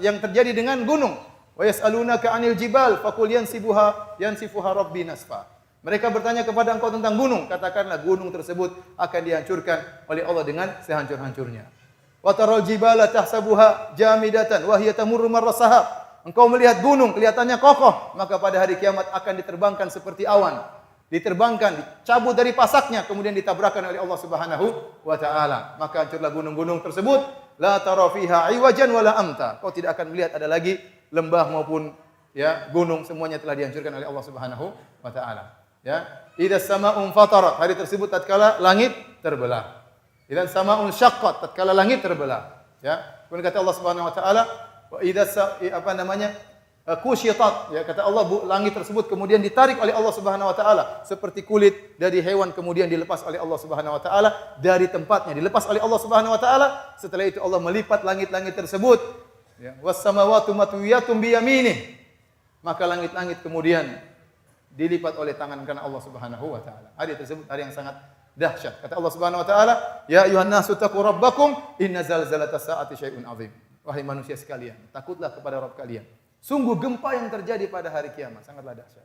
Speaker 2: Yang terjadi dengan gunung. Wa yas'alunaka 'anil jibal faqul yansifuha rabbi nasfa. Mereka bertanya kepada engkau tentang gunung, katakanlah gunung tersebut akan dihancurkan oleh Allah dengan sehancur-hancurnya. Wa taral jibala tahsabuha jamidatan wa hiya tamurru marra sahab. Engkau melihat gunung kelihatannya kokoh, maka pada hari kiamat akan diterbangkan seperti awan. Diterbangkan, dicabut dari pasaknya, kemudian ditabrakkan oleh Allah Subhanahu wa taala. Maka hancurlah gunung-gunung tersebut, la tara fiha iwajan wala amta. Kau tidak akan melihat ada lagi lembah maupun ya gunung, semuanya telah dihancurkan oleh Allah Subhanahu wa taala. Ya, idza sama'un fatarat, hari tersebut tatkala langit terbelah. Idza sama'un syaqqat, tatkala langit terbelah. Ya, kemudian kata Allah Subhanahu wa taala, wa idza kusyitat, ya kata Allah, langit tersebut kemudian ditarik oleh Allah Subhanahu wa taala seperti kulit dari hewan, kemudian dilepas oleh Allah Subhanahu wa taala dari tempatnya, dilepas oleh Allah Subhanahu wa taala. Setelah itu Allah melipat langit-langit tersebut, ya, was samawati matwiyatun bi yaminih. Maka langit-langit kemudian dilipat oleh tangan kanan Allah Subhanahu wa taala. Hari tersebut hari yang sangat dahsyat. Kata Allah Subhanahu wa taala, "Ya ayuhan nasu taqu rabbakum, inna zalzalatas saati syai'un 'adzim." Wahai manusia sekalian, takutlah kepada Rabb kalian. Sungguh gempa yang terjadi pada hari kiamat sangatlah dahsyat.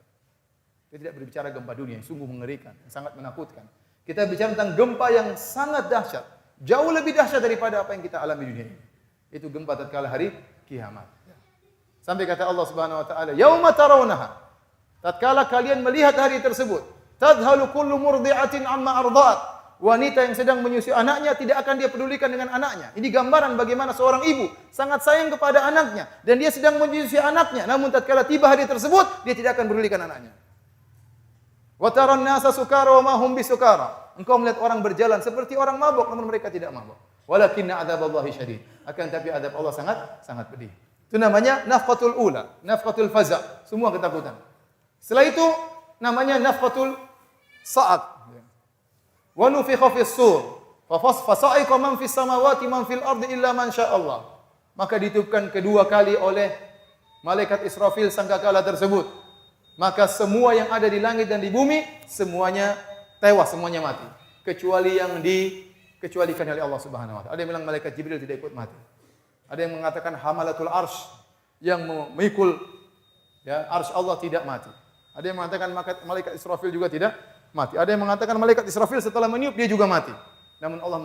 Speaker 2: Kita tidak berbicara gempa dunia yang sungguh mengerikan, yang sangat menakutkan. Kita bicara tentang gempa yang sangat dahsyat, jauh lebih dahsyat daripada apa yang kita alami di dunia ini. Itu gempa tatkala hari kiamat. Sampai kata Allah Subhanahu wa taala, "Yauma tarawunaha." Tatkala kalian melihat hari tersebut, tadhalu kullu murdi'atin amma arda'at. Wanita yang sedang menyusui anaknya tidak akan dia pedulikan dengan anaknya. Ini gambaran bagaimana seorang ibu sangat sayang kepada anaknya dan dia sedang menyusui anaknya. Namun tatkala tiba hari tersebut, dia tidak akan pedulikan anaknya. Wa taran nasa sukara wa ma hum bisukara. Engkau melihat orang berjalan seperti orang mabuk namun mereka tidak mabuk. Walakinna adzaballahi syadid. Akan tapi adab Allah sangat pedih. Itu namanya nafqatul ula, nafqatul faza', semua ketakutan. Setelah itu namanya nafqatul sa'at. Wa nufikha fis sur. Fa sa'iqa man fis samawati man fil ardi illa man syaa Allah. Maka ditiupkan kedua kali oleh malaikat Israfil sangkakala tersebut. Maka semua yang ada di langit dan di bumi semuanya tewas, semuanya mati, kecuali yang dikecualikan oleh Allah Subhanahu wa taala. Ada yang bilang malaikat Jibril tidak ikut mati. Ada yang mengatakan hamalatul arsy yang memikul ya arsy Allah tidak mati. Ada yang mengatakan malaikat Israfil juga tidak mati. Ada yang mengatakan malaikat Israfil setelah meniup dia juga mati. Namun Allah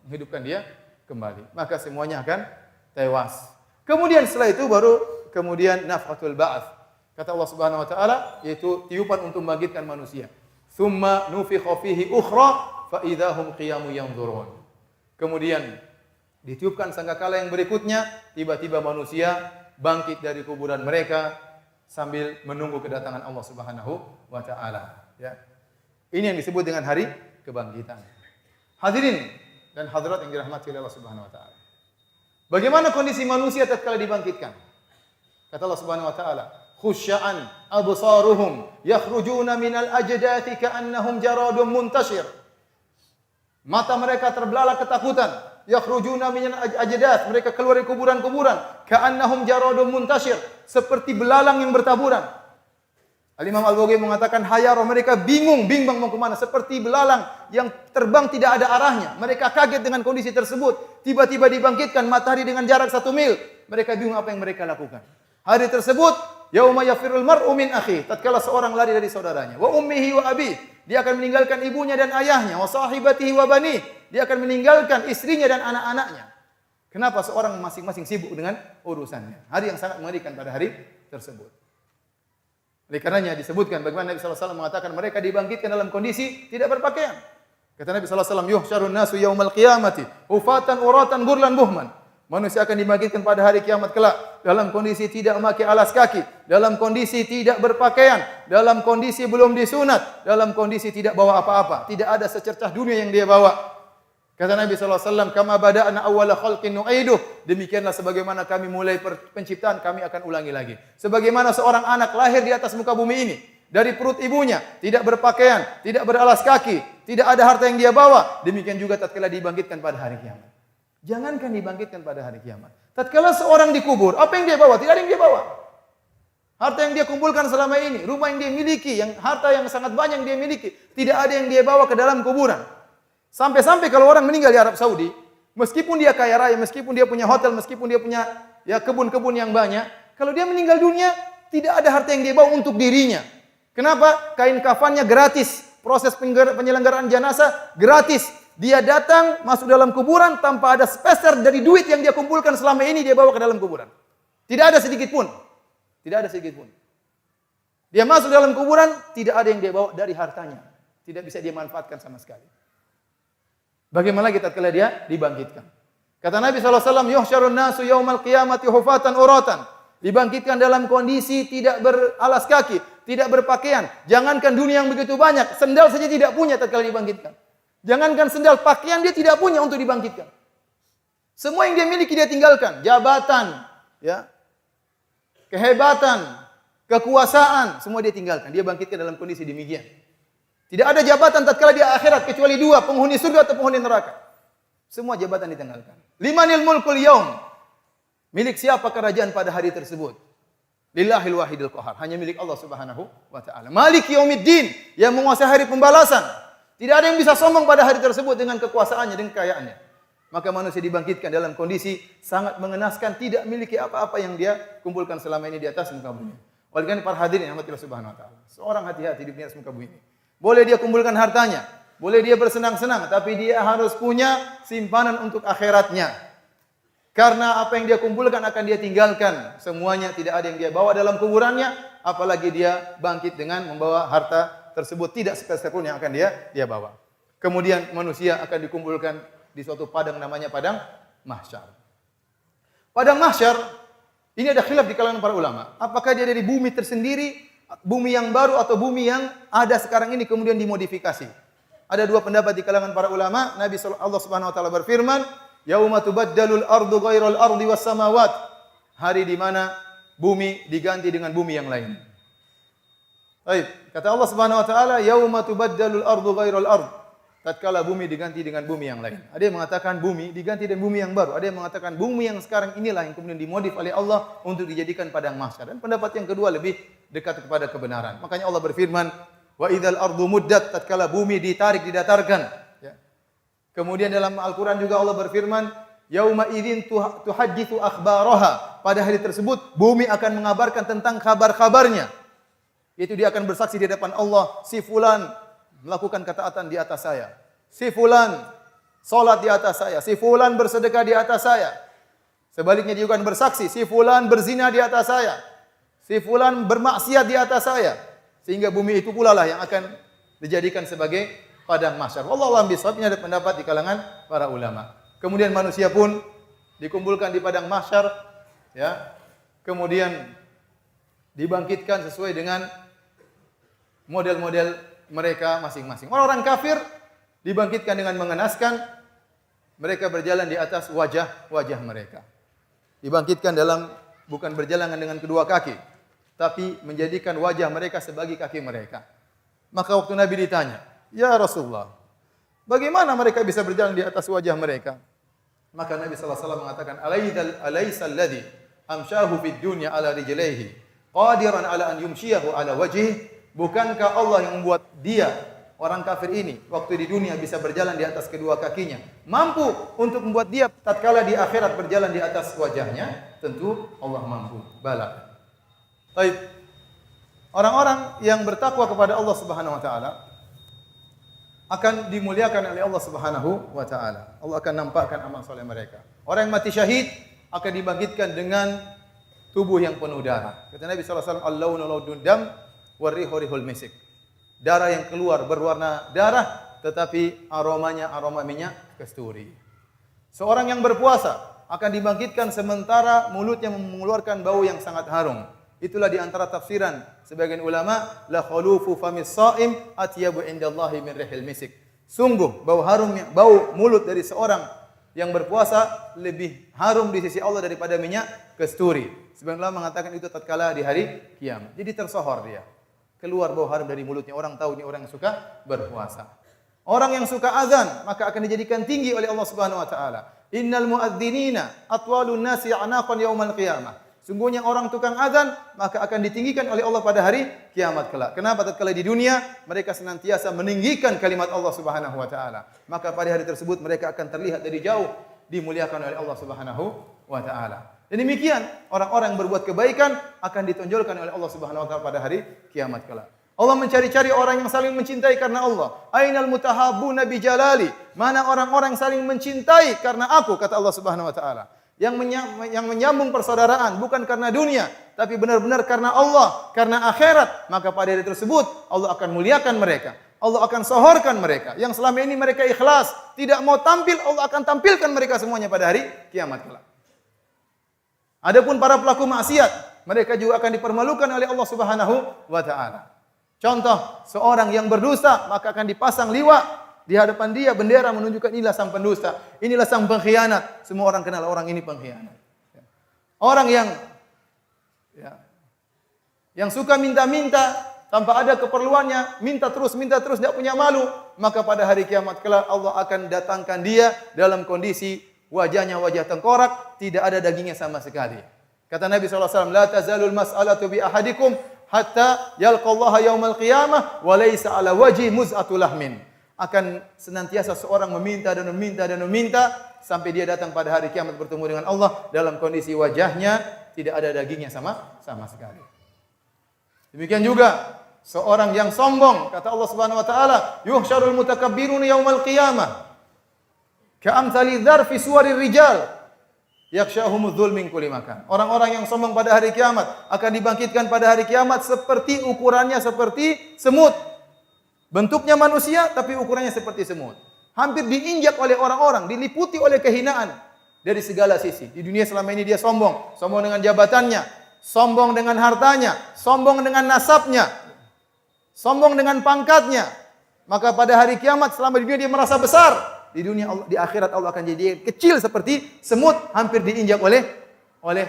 Speaker 2: menghidupkan dia kembali. Maka semuanya akan tewas. Kemudian setelah itu baru kemudian nafkhatul ba'ats. Kata Allah Subhanahu wa taala yaitu tiupan untuk membangkitkan manusia. Tsumma nufikha fihi ukhra fa idzahum qiyamun yanzurun. Kemudian ditiupkan sangkakala yang berikutnya, tiba-tiba manusia bangkit dari kuburan mereka sambil menunggu kedatangan Allah Subhanahu wa taala, ya. Ini yang disebut dengan hari kebangkitan. Hadirin dan hadirat yang dirahmati oleh Allah Subhanahu wa taala. Bagaimana kondisi manusia tatkala dibangkitkan? Kata Allah Subhanahu wa taala, "Khusya'an absaruhum yakhrujuna minal ajdathi ka'annahum jaradun muntashir." Mata mereka terbelalak ketakutan. Yakhrujuna minal ajdath, mereka keluar dari kuburan-kuburan, ka'annahum jaradun muntashir, seperti belalang yang bertaburan. Al-Imam Al-Baghawi mengatakan hayaro, mereka bingung, bimbang mau kemana, seperti belalang yang terbang tidak ada arahnya. Mereka kaget dengan kondisi tersebut. Tiba-tiba dibangkitkan matahari dengan jarak 1 mil. Mereka bingung apa yang mereka lakukan. Hari tersebut, yauma yafirul mar'u min akhi, tatkala seorang lari dari saudaranya, wa ummihi wa abi, dia akan meninggalkan ibunya dan ayahnya, wa sahibatihi wa bani, dia akan meninggalkan istrinya dan anak-anaknya. Kenapa? Seorang masing-masing sibuk dengan urusannya. Hari yang sangat mengerikan pada hari tersebut. Oleh karenanya disebutkan bagaimana Nabi sallallahu alaihi wasallam mengatakan mereka dibangkitkan dalam kondisi tidak berpakaian. Kata Nabi sallallahu alaihi wasallam, yuhsyarun nasu yaumal qiyamati hufatan uratan gurlan buhman. Manusia akan dibangkitkan pada hari kiamat kelak dalam kondisi tidak memakai alas kaki, dalam kondisi tidak berpakaian, dalam kondisi belum disunat, dalam kondisi tidak bawa apa-apa, tidak ada secercah dunia yang dia bawa. Kata Nabi sallallahu alaihi wasallam, "Kama bada'na awwala khalqin nu'iduh." Demikianlah sebagaimana kami mulai penciptaan, kami akan ulangi lagi. Sebagaimana seorang anak lahir di atas muka bumi ini dari perut ibunya, tidak berpakaian, tidak beralas kaki, tidak ada harta yang dia bawa, demikian juga tatkala dibangkitkan pada hari kiamat. Jangankan dibangkitkan pada hari kiamat. Tatkala seorang dikubur, apa yang dia bawa? Tidak ada yang dia bawa. Harta yang dia kumpulkan selama ini, rumah yang dia miliki, harta yang sangat banyak yang dia miliki, tidak ada yang dia bawa ke dalam kuburan. Sampai-sampai kalau orang meninggal di Arab Saudi, meskipun dia kaya raya, meskipun dia punya hotel, meskipun dia punya kebun-kebun yang banyak, kalau dia meninggal dunia, tidak ada harta yang dia bawa untuk dirinya. Kenapa? Kain kafannya gratis, proses penyelenggaraan jenazah gratis. Dia datang masuk dalam kuburan tanpa ada sepeser dari duit yang dia kumpulkan selama ini dia bawa ke dalam kuburan. Tidak ada sedikit pun. Tidak ada sedikit pun. Dia masuk dalam kuburan, tidak ada yang dia bawa dari hartanya. Tidak bisa dia manfaatkan sama sekali. Bagaimana kita tatkala dia dibangkitkan? Kata Nabi SAW, yuhsyarun nasu yaumal qiyamati hufatan uratan. Dibangkitkan dalam kondisi tidak beralas kaki, tidak berpakaian. Jangankan dunia yang begitu banyak, sendal saja tidak punya tatkala dibangkitkan. Jangankan sendal, pakaian dia tidak punya untuk dibangkitkan. Semua yang dia miliki dia tinggalkan. Jabatan, kehebatan, kekuasaan, semua dia tinggalkan. Dia bangkitkan dalam kondisi demikian. Tidak ada jabatan tatkala di akhirat kecuali 2, penghuni surga atau penghuni neraka. Semua jabatan ditinggalkan. Limanil mulkul yaum. Milik siapa kerajaan pada hari tersebut? Lillahil wahidil qahar. Hanya milik Allah Subhanahu wa taala. Maliki yaumiddin, yang menguasai hari pembalasan. Tidak ada yang bisa sombong pada hari tersebut dengan kekuasaannya, dengan kekayaannya. Maka manusia dibangkitkan dalam kondisi sangat mengenaskan, tidak memiliki apa-apa yang dia kumpulkan selama ini di atas muka bumi. Oleh karena para hadirin yang Allah Subhanahu wa taala. Seorang hati-hati di atas muka bumi ini. Boleh dia kumpulkan hartanya, boleh dia bersenang-senang, tapi dia harus punya simpanan untuk akhiratnya. Karena apa yang dia kumpulkan akan dia tinggalkan. Semuanya tidak ada yang dia bawa dalam kuburannya, apalagi dia bangkit dengan membawa harta tersebut, tidak sepeser pun yang akan dia bawa. Kemudian manusia akan dikumpulkan di suatu padang namanya padang mahsyar. Padang mahsyar ini ada khilaf di kalangan para ulama. Apakah dia dari bumi tersendiri, bumi yang baru atau bumi yang ada sekarang ini kemudian dimodifikasi? Ada 2 pendapat di kalangan para ulama. Allah Subhanahu wa taala berfirman, "Yauma tubaddalul ardu ghairal ardi was samawat." Hari di mana bumi diganti dengan bumi yang lain. Baik, kata Allah Subhanahu wa taala, "Yauma tubaddalul ardu ghairal ard." Tatkala bumi diganti dengan bumi yang lain. Ada yang mengatakan bumi diganti dengan bumi yang baru. Ada yang mengatakan bumi yang sekarang inilah yang kemudian dimodif oleh Allah untuk dijadikan padang mahsyar. Dan pendapat yang kedua lebih dekat kepada kebenaran. Makanya Allah berfirman, "Wa idzal ardu muddat." Tatkala bumi ditarik, didatarkan. Kemudian dalam Al-Quran juga Allah berfirman, "Yauma idzin tuhadditsu akhbaraha." Pada hari tersebut bumi akan mengabarkan tentang kabar-kabarnya. Itu dia akan bersaksi di depan Allah, si fulan melakukan ketaatan di atas saya. Si fulan salat di atas saya. Si fulan bersedekah di atas saya. Sebaliknya dia akan bersaksi, si fulan berzina di atas saya. Si fulan bermaksiat di atas saya. Sehingga bumi itu pula lah yang akan dijadikan sebagai padang mahsyar. Wallahu a'lam bishawab. Ini ada pendapat di kalangan para ulama. Kemudian manusia pun dikumpulkan di padang mahsyar, Kemudian dibangkitkan sesuai dengan model-model mereka masing-masing. Orang-orang kafir dibangkitkan dengan mengenaskan, mereka berjalan di atas wajah-wajah mereka. Dibangkitkan bukan berjalan dengan kedua kaki, tapi menjadikan wajah mereka sebagai kaki mereka. Maka waktu Nabi ditanya, "Ya Rasulullah, bagaimana mereka bisa berjalan di atas wajah mereka?" Maka Nabi sallallahu alaihi wasallam mengatakan, "Alaisa alladhi amshahu fid dunya ala rijlaihi qadiran ala an yumshiyahu ala wajhi, bukankah Allah yang membuat dia orang kafir ini waktu di dunia bisa berjalan di atas kedua kakinya, mampu untuk membuat dia tatkala di akhirat berjalan di atas wajahnya? Tentu Allah mampu. Bala. Baik. Orang-orang yang bertakwa kepada Allah Subhanahu wa taala akan dimuliakan oleh Allah Subhanahu wa taala. Allah akan nampakkan amal soleh mereka. Orang yang mati syahid akan dibangkitkan dengan tubuh yang penuh darah. Kata Nabi sallallahu alaihi wasallam, "Al-launu launun dam warihu rihul misik." Darah yang keluar berwarna darah tetapi aromanya aroma minyak kasturi. Seorang yang berpuasa akan dibangkitkan sementara mulutnya mengeluarkan bau yang sangat harum. Itulah di antara tafsiran sebagian ulama, la khulufu famis shaim atyabu indallahi min rihil misik. Sungguh bau mulut dari seorang yang berpuasa lebih harum di sisi Allah daripada minyak kasturi. Sebagian ulama mengatakan itu tatkala di hari kiamat. Jadi tersohor dia. Keluar bau harum dari mulutnya, orang tahu ini orang yang suka berpuasa. Orang yang suka azan maka akan dijadikan tinggi oleh Allah Subhanahu wa taala. Innal muadzdzinina atwalun nasi anaqan yaumal qiyamah. Sungguhnya orang tukang azan maka akan ditinggikan oleh Allah pada hari kiamat kelak. Kenapa? Tatkala di dunia mereka senantiasa meninggikan kalimat Allah Subhanahu wa taala. Maka pada hari tersebut mereka akan terlihat dari jauh dimuliakan oleh Allah Subhanahu wa taala. Dan demikian orang-orang yang berbuat kebaikan akan ditonjolkan oleh Allah Subhanahu wa taala pada hari kiamat kelak. Allah mencari-cari orang yang saling mencintai karena Allah. Ainal mutahabbuna bi jalali? Mana orang-orang yang saling mencintai karena aku, kata Allah Subhanahu wa taala. Yang menyambung persaudaraan bukan karena dunia, tapi benar-benar karena Allah, karena akhirat, maka pada hari tersebut Allah akan muliakan mereka. Allah akan sohorkan mereka. Yang selama ini mereka ikhlas, tidak mau tampil, Allah akan tampilkan mereka semuanya pada hari kiamat kelak. Adapun para pelaku maksiat, mereka juga akan dipermalukan oleh Allah Subhanahu wa taala. Contoh, seorang yang berdusta maka akan dipasang liwat di hadapan dia bendera menunjukkan inilah sang pendusta, inilah sang pengkhianat. Semua orang kenal orang ini pengkhianat. Orang yang suka minta-minta tanpa ada keperluannya, minta terus, tidak punya malu, maka pada hari kiamat kelak Allah akan datangkan dia dalam kondisi wajahnya wajah tengkorak, tidak ada dagingnya sama sekali. Kata Nabi sallallahu alaihi wasallam, "La tazalul mas'alatu bi ahadikum hatta yalqallaha yaumal qiyamah wa laysa ala wajhi muz'atu lahmin." Akan senantiasa seorang meminta sampai dia datang pada hari kiamat bertemu dengan Allah dalam kondisi wajahnya tidak ada dagingnya sama sekali. Demikian juga seorang yang sombong, kata Allah Subhanahu wa taala, yuhsyarul mutakabbiruna yaumal qiyamah ka'amthali dzar fi suwarir rijal yakshahumudz dzul min kulli makan. Orang-orang yang sombong pada hari kiamat akan dibangkitkan pada hari kiamat seperti ukurannya seperti semut. Bentuknya manusia tapi ukurannya seperti semut. Hampir diinjak oleh orang-orang, diliputi oleh kehinaan dari segala sisi. Di dunia selama ini dia sombong dengan jabatannya, sombong dengan hartanya, sombong dengan nasabnya, sombong dengan pangkatnya. Maka pada hari kiamat selama di dunia dia merasa besar, di dunia di akhirat Allah akan jadi kecil seperti semut, hampir diinjak oleh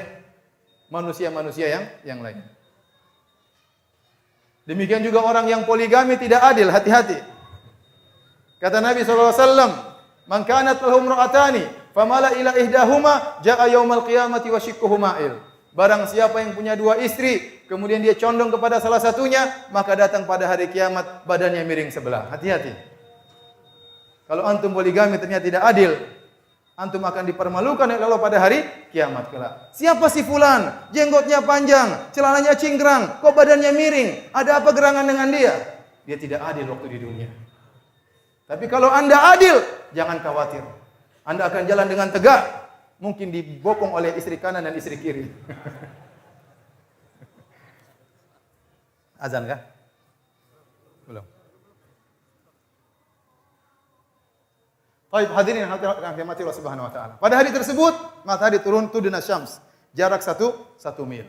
Speaker 2: manusia-manusia yang lain. Demikian juga orang yang poligami tidak adil, hati-hati. Kata Nabi SAW, "Man kanat lahu imra'atani, famala ila ihdahuma, jaa yaumal qiyamati wa shiqquhu ma'il." Barang siapa yang punya dua istri, kemudian dia condong kepada salah satunya, maka datang pada hari kiamat badannya miring sebelah. Hati-hati. Kalau antum poligami ternyata tidak adil, antum akan dipermalukan oleh Allah pada hari kiamat kelak. Siapa si fulan? Jenggotnya panjang, celananya cingkrang, kok badannya miring? Ada apa gerangan dengan dia? Dia tidak adil waktu di dunia. Tapi kalau Anda adil, jangan khawatir. Anda akan jalan dengan tegak, mungkin dibopong oleh istri kanan dan istri kiri. Azan kah? Belum. Baik, hadirin yang dirahmati Allah Subhanahu wa taala. Pada hari tersebut matahari turun tuduna syams, jarak satu mil.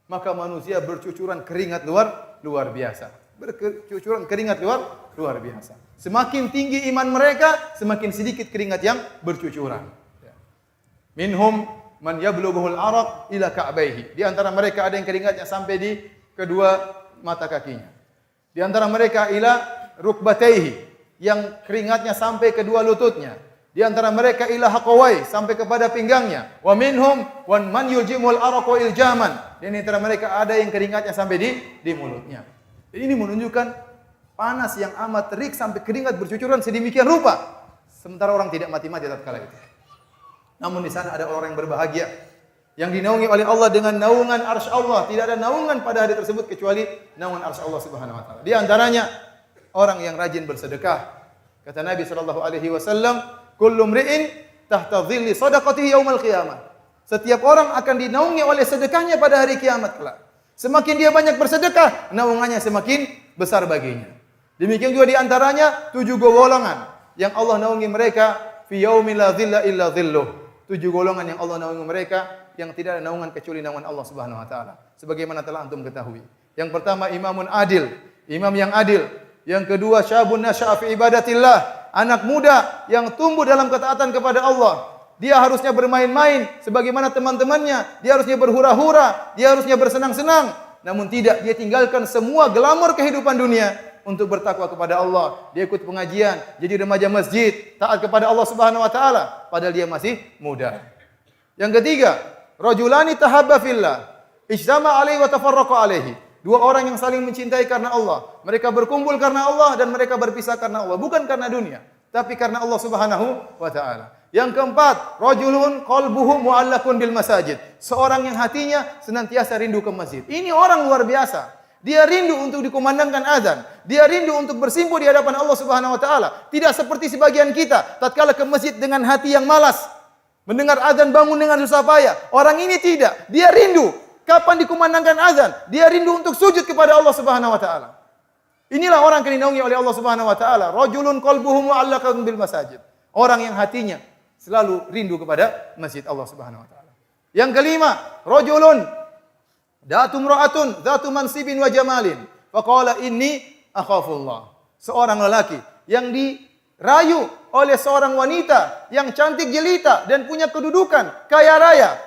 Speaker 2: Maka manusia bercucuran keringat luar biasa. Bercucuran keringat luar biasa. Semakin tinggi iman mereka, semakin sedikit keringat yang bercucuran. Minhum man yablughuhul araq ila ka'baihi. Di antara mereka ada yang keringatnya sampai di kedua mata kakinya. Di antara mereka ila rukbataihi, yang keringatnya sampai kedua lututnya. Di Di antara mereka ila haqawai, sampai kepada pinggangnya. Wa minhum wan man yuljimul araqu iljaman. Dan di antara mereka ada yang keringatnya sampai di mulutnya. Jadi ini menunjukkan panas yang amat terik sampai keringat bercucuran sedemikian rupa. Sementara orang tidak mati-mati tatkala itu. Namun di sana ada orang yang berbahagia yang dinaungi oleh Allah dengan naungan arsy Allah. Tidak ada naungan pada hari tersebut kecuali naungan arsy Allah Subhanahu wa taala. Di antaranya orang yang rajin bersedekah. Kata Nabi sallallahu alaihi wasallam, "Kullu mri'in tahta dhilli shadaqatihi yaumil qiyamah." Setiap orang akan dinaungi oleh sedekahnya pada hari kiamat kelak. Semakin dia banyak bersedekah, naungannya semakin besar baginya. Demikian juga di antaranya 7 golongan yang Allah naungi mereka fi yaumil la dhilla illa dhilluh. 7 golongan yang Allah naungi mereka yang tidak ada naungan kecuali naungan Allah Subhanahu wa taala. Sebagaimana telah antum ketahui. Yang pertama imamun adil, imam yang adil. Yang kedua syabun nasya'a fi ibadatillah, anak muda yang tumbuh dalam ketaatan kepada Allah. Dia harusnya bermain-main sebagaimana teman-temannya, dia harusnya berhura-hura, dia harusnya bersenang-senang. Namun tidak, dia tinggalkan semua glamor kehidupan dunia untuk bertakwa kepada Allah. Dia ikut pengajian, jadi remaja masjid, taat kepada Allah Subhanahu wa taala padahal dia masih muda. Yang ketiga, rajulani tahabba fillah, ijtama alaihi wa tafarraqa alaihi. 2 orang yang saling mencintai karena Allah. Mereka berkumpul karena Allah dan mereka berpisah karena Allah, bukan karena dunia, tapi karena Allah Subhanahu wa taala. Yang keempat, rajulun qalbuhu mu'allaqun bil masajid. Seorang yang hatinya senantiasa rindu ke masjid. Ini orang luar biasa. Dia rindu untuk dikumandangkan azan. Dia rindu untuk bersimpuh di hadapan Allah Subhanahu wa taala. Tidak seperti sebagian kita tatkala ke masjid dengan hati yang malas. Mendengar azan bangun dengan susah payah. Orang ini tidak. Dia rindu kapan dikumandangkan azan. Dia rindu untuk sujud kepada Allah Subhanahu wa taala. Inilah orang yang dinaungi oleh Allah Subhanahu wa taala. Rajulun qalbuhu mu'allaqun bil masajid. Orang yang hatinya selalu rindu kepada masjid Allah Subhanahu wa taala. Yang kelima, rajulun da'atu imra'atun dzatu mansibin wa jamalin faqala inni akhafullah. Seorang lelaki yang dirayu oleh seorang wanita yang cantik jelita dan punya kedudukan, kaya raya,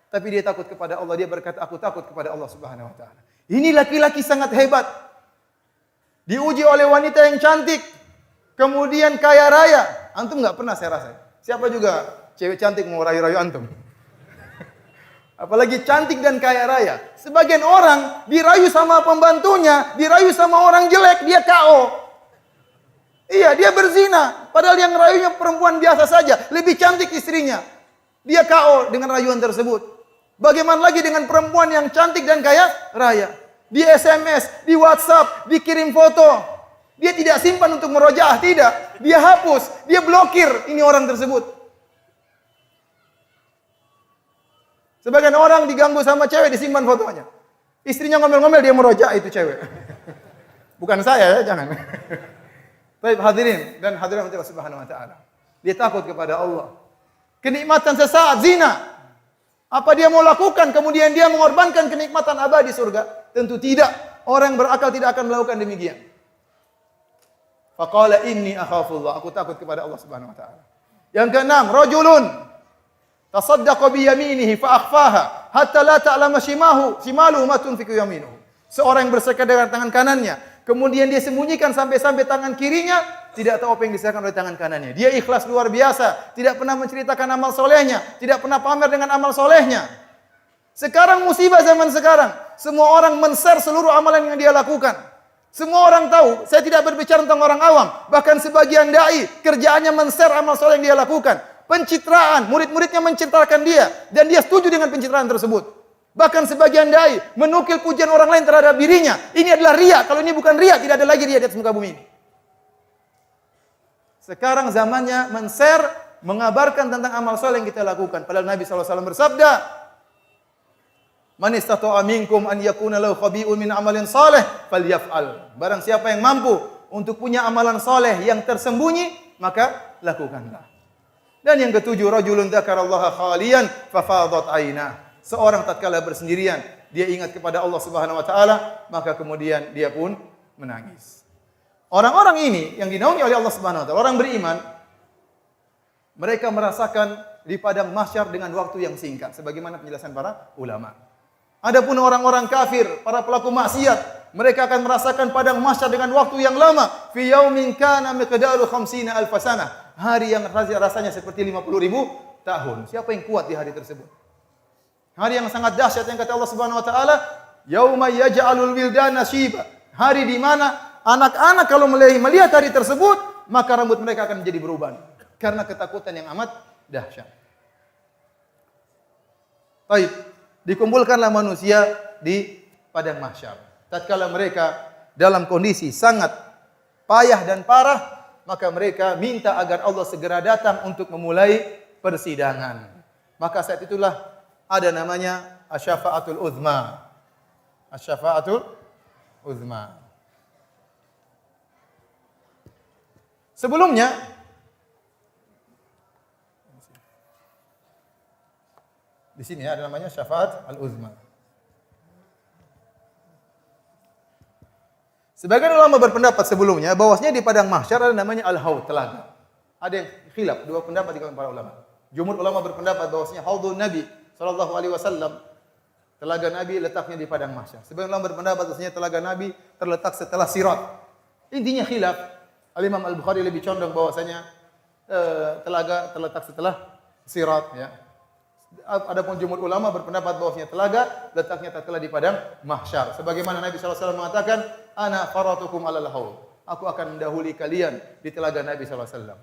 Speaker 2: tapi dia takut kepada Allah. Dia berkata, aku takut kepada Allah Subhanahu wa taala. Ini laki-laki sangat hebat. Diuji oleh wanita yang cantik, kemudian kaya raya. Antum enggak pernah saya rasa. Siapa juga cewek cantik mau rayu-rayu antum? Apalagi cantik dan kaya raya. Sebagian orang dirayu sama pembantunya, dirayu sama orang jelek, dia KO. Iya, dia berzina. Padahal yang rayunya perempuan biasa saja, lebih cantik istrinya. Dia KO dengan rayuan tersebut. Bagaimana lagi dengan perempuan yang cantik dan kaya raya? Di SMS, di WhatsApp, dikirim foto. Dia tidak simpan untuk merojaah, tidak. Dia hapus, dia blokir ini orang tersebut. Sebagian orang diganggu sama cewek, disimpan fotonya. Istrinya ngomel-ngomel, dia merojaah itu cewek. Bukan saya ya, jangan. Baik hadirin dan hadirat Allah Subhanahu wa taala. Dia takut kepada Allah. Kenikmatan sesaat zina. Apa dia mau lakukan kemudian dia mengorbankan kenikmatan abadi surga? Tentu tidak. Orang yang berakal tidak akan melakukan demikian. Faqala inni akhafullah. Aku takut kepada Allah Subhanahu wa taala. Yang keenam, rajulun tasaddaqa bi yaminihi fa akhfaha hatta la ta'lama shimaluhu ma tunfiqu yaminuhu. Seorang yang bersedekah dengan tangan kanannya, kemudian dia sembunyikan sampai tangan kirinya tidak tahu apa yang disedekahkan oleh tangan kanannya. Dia ikhlas luar biasa, tidak pernah menceritakan amal solehnya, tidak pernah pamer dengan amal solehnya. Sekarang musibah zaman sekarang, semua orang men-share seluruh amalan yang dia lakukan. Semua orang tahu, saya tidak berbicara tentang orang awam, bahkan sebagian dai kerjaannya men-share amal soleh yang dia lakukan. Pencitraan, murid-muridnya mencitrakan dia dan dia setuju dengan pencitraan tersebut. Bahkan sebagian dai menukil pujian orang lain terhadap dirinya. Ini adalah riya. Kalau ini bukan riya, tidak ada lagi riya di atas muka bumi ini. Sekarang zamannya men-share, mengabarkan tentang amal soleh yang kita lakukan. Padahal Nabi SAW bersabda, "Man istata'a minkum an yakuna lahu khabi'un min amalin saleh falyaf'al." Barang siapa yang mampu untuk punya amalan soleh yang tersembunyi, maka lakukanlah. Dan yang ketujuh, rajulun dzakarallaha khaliyan fafadat ainah. Seorang tatkala bersendirian, dia ingat kepada Allah Subhanahu wa taala, maka kemudian dia pun menangis. Orang-orang ini yang dinaungi oleh Allah Subhanahu wa taala, orang beriman, mereka merasakan di padang mahsyar dengan waktu yang singkat sebagaimana penjelasan para ulama. Adapun orang-orang kafir, para pelaku maksiat, mereka akan merasakan padang mahsyar dengan waktu yang lama. Fi yaumin kana miqdaru 50,000 sanah. Hari yang rasanya seperti 50.000 tahun. Siapa yang kuat di hari tersebut? Hari yang sangat dahsyat yang kata Allah Subhanahu wa taala, "Yauma yaj'alul wildana syiba." Hari di mana anak-anak kalau melihat hari tersebut, maka rambut mereka akan menjadi beruban karena ketakutan yang amat dahsyat. Baik, dikumpulkanlah manusia di padang mahsyar. Tatkala mereka dalam kondisi sangat payah dan parah, maka mereka minta agar Allah segera datang untuk memulai persidangan. Maka saat itulah ada namanya asy-syafa'atul uzma. Asy-syafa'atul uzma. Sebelumnya di sini ada namanya syafaat al-uzma. Sebagian ulama berpendapat sebelumnya bahwasanya di padang mahsyar ada namanya al-haud, telaga. Ada yang khilaf, dua pendapat di kalangan para ulama. Jumhur ulama berpendapat bahwasanya haudun Nabi sallallahu alaihi wasallam, telaga Nabi letaknya di padang mahsyar. Sebagian ulama berpendapat bahwasanya telaga Nabi terletak setelah sirat. Intinya khilaf. Al-Imam Al-Bukhari lebih condong bahwasanya telaga terletak setelah sirat, ya. Adapun jumhur ulama berpendapat bahwasanya telaga letaknya tatkala di padang mahsyar. Sebagaimana Nabi sallallahu alaihi wasallam mengatakan, "Ana faratukum 'alal haud." Aku akan mendahului kalian di telaga Nabi sallallahu alaihi wasallam.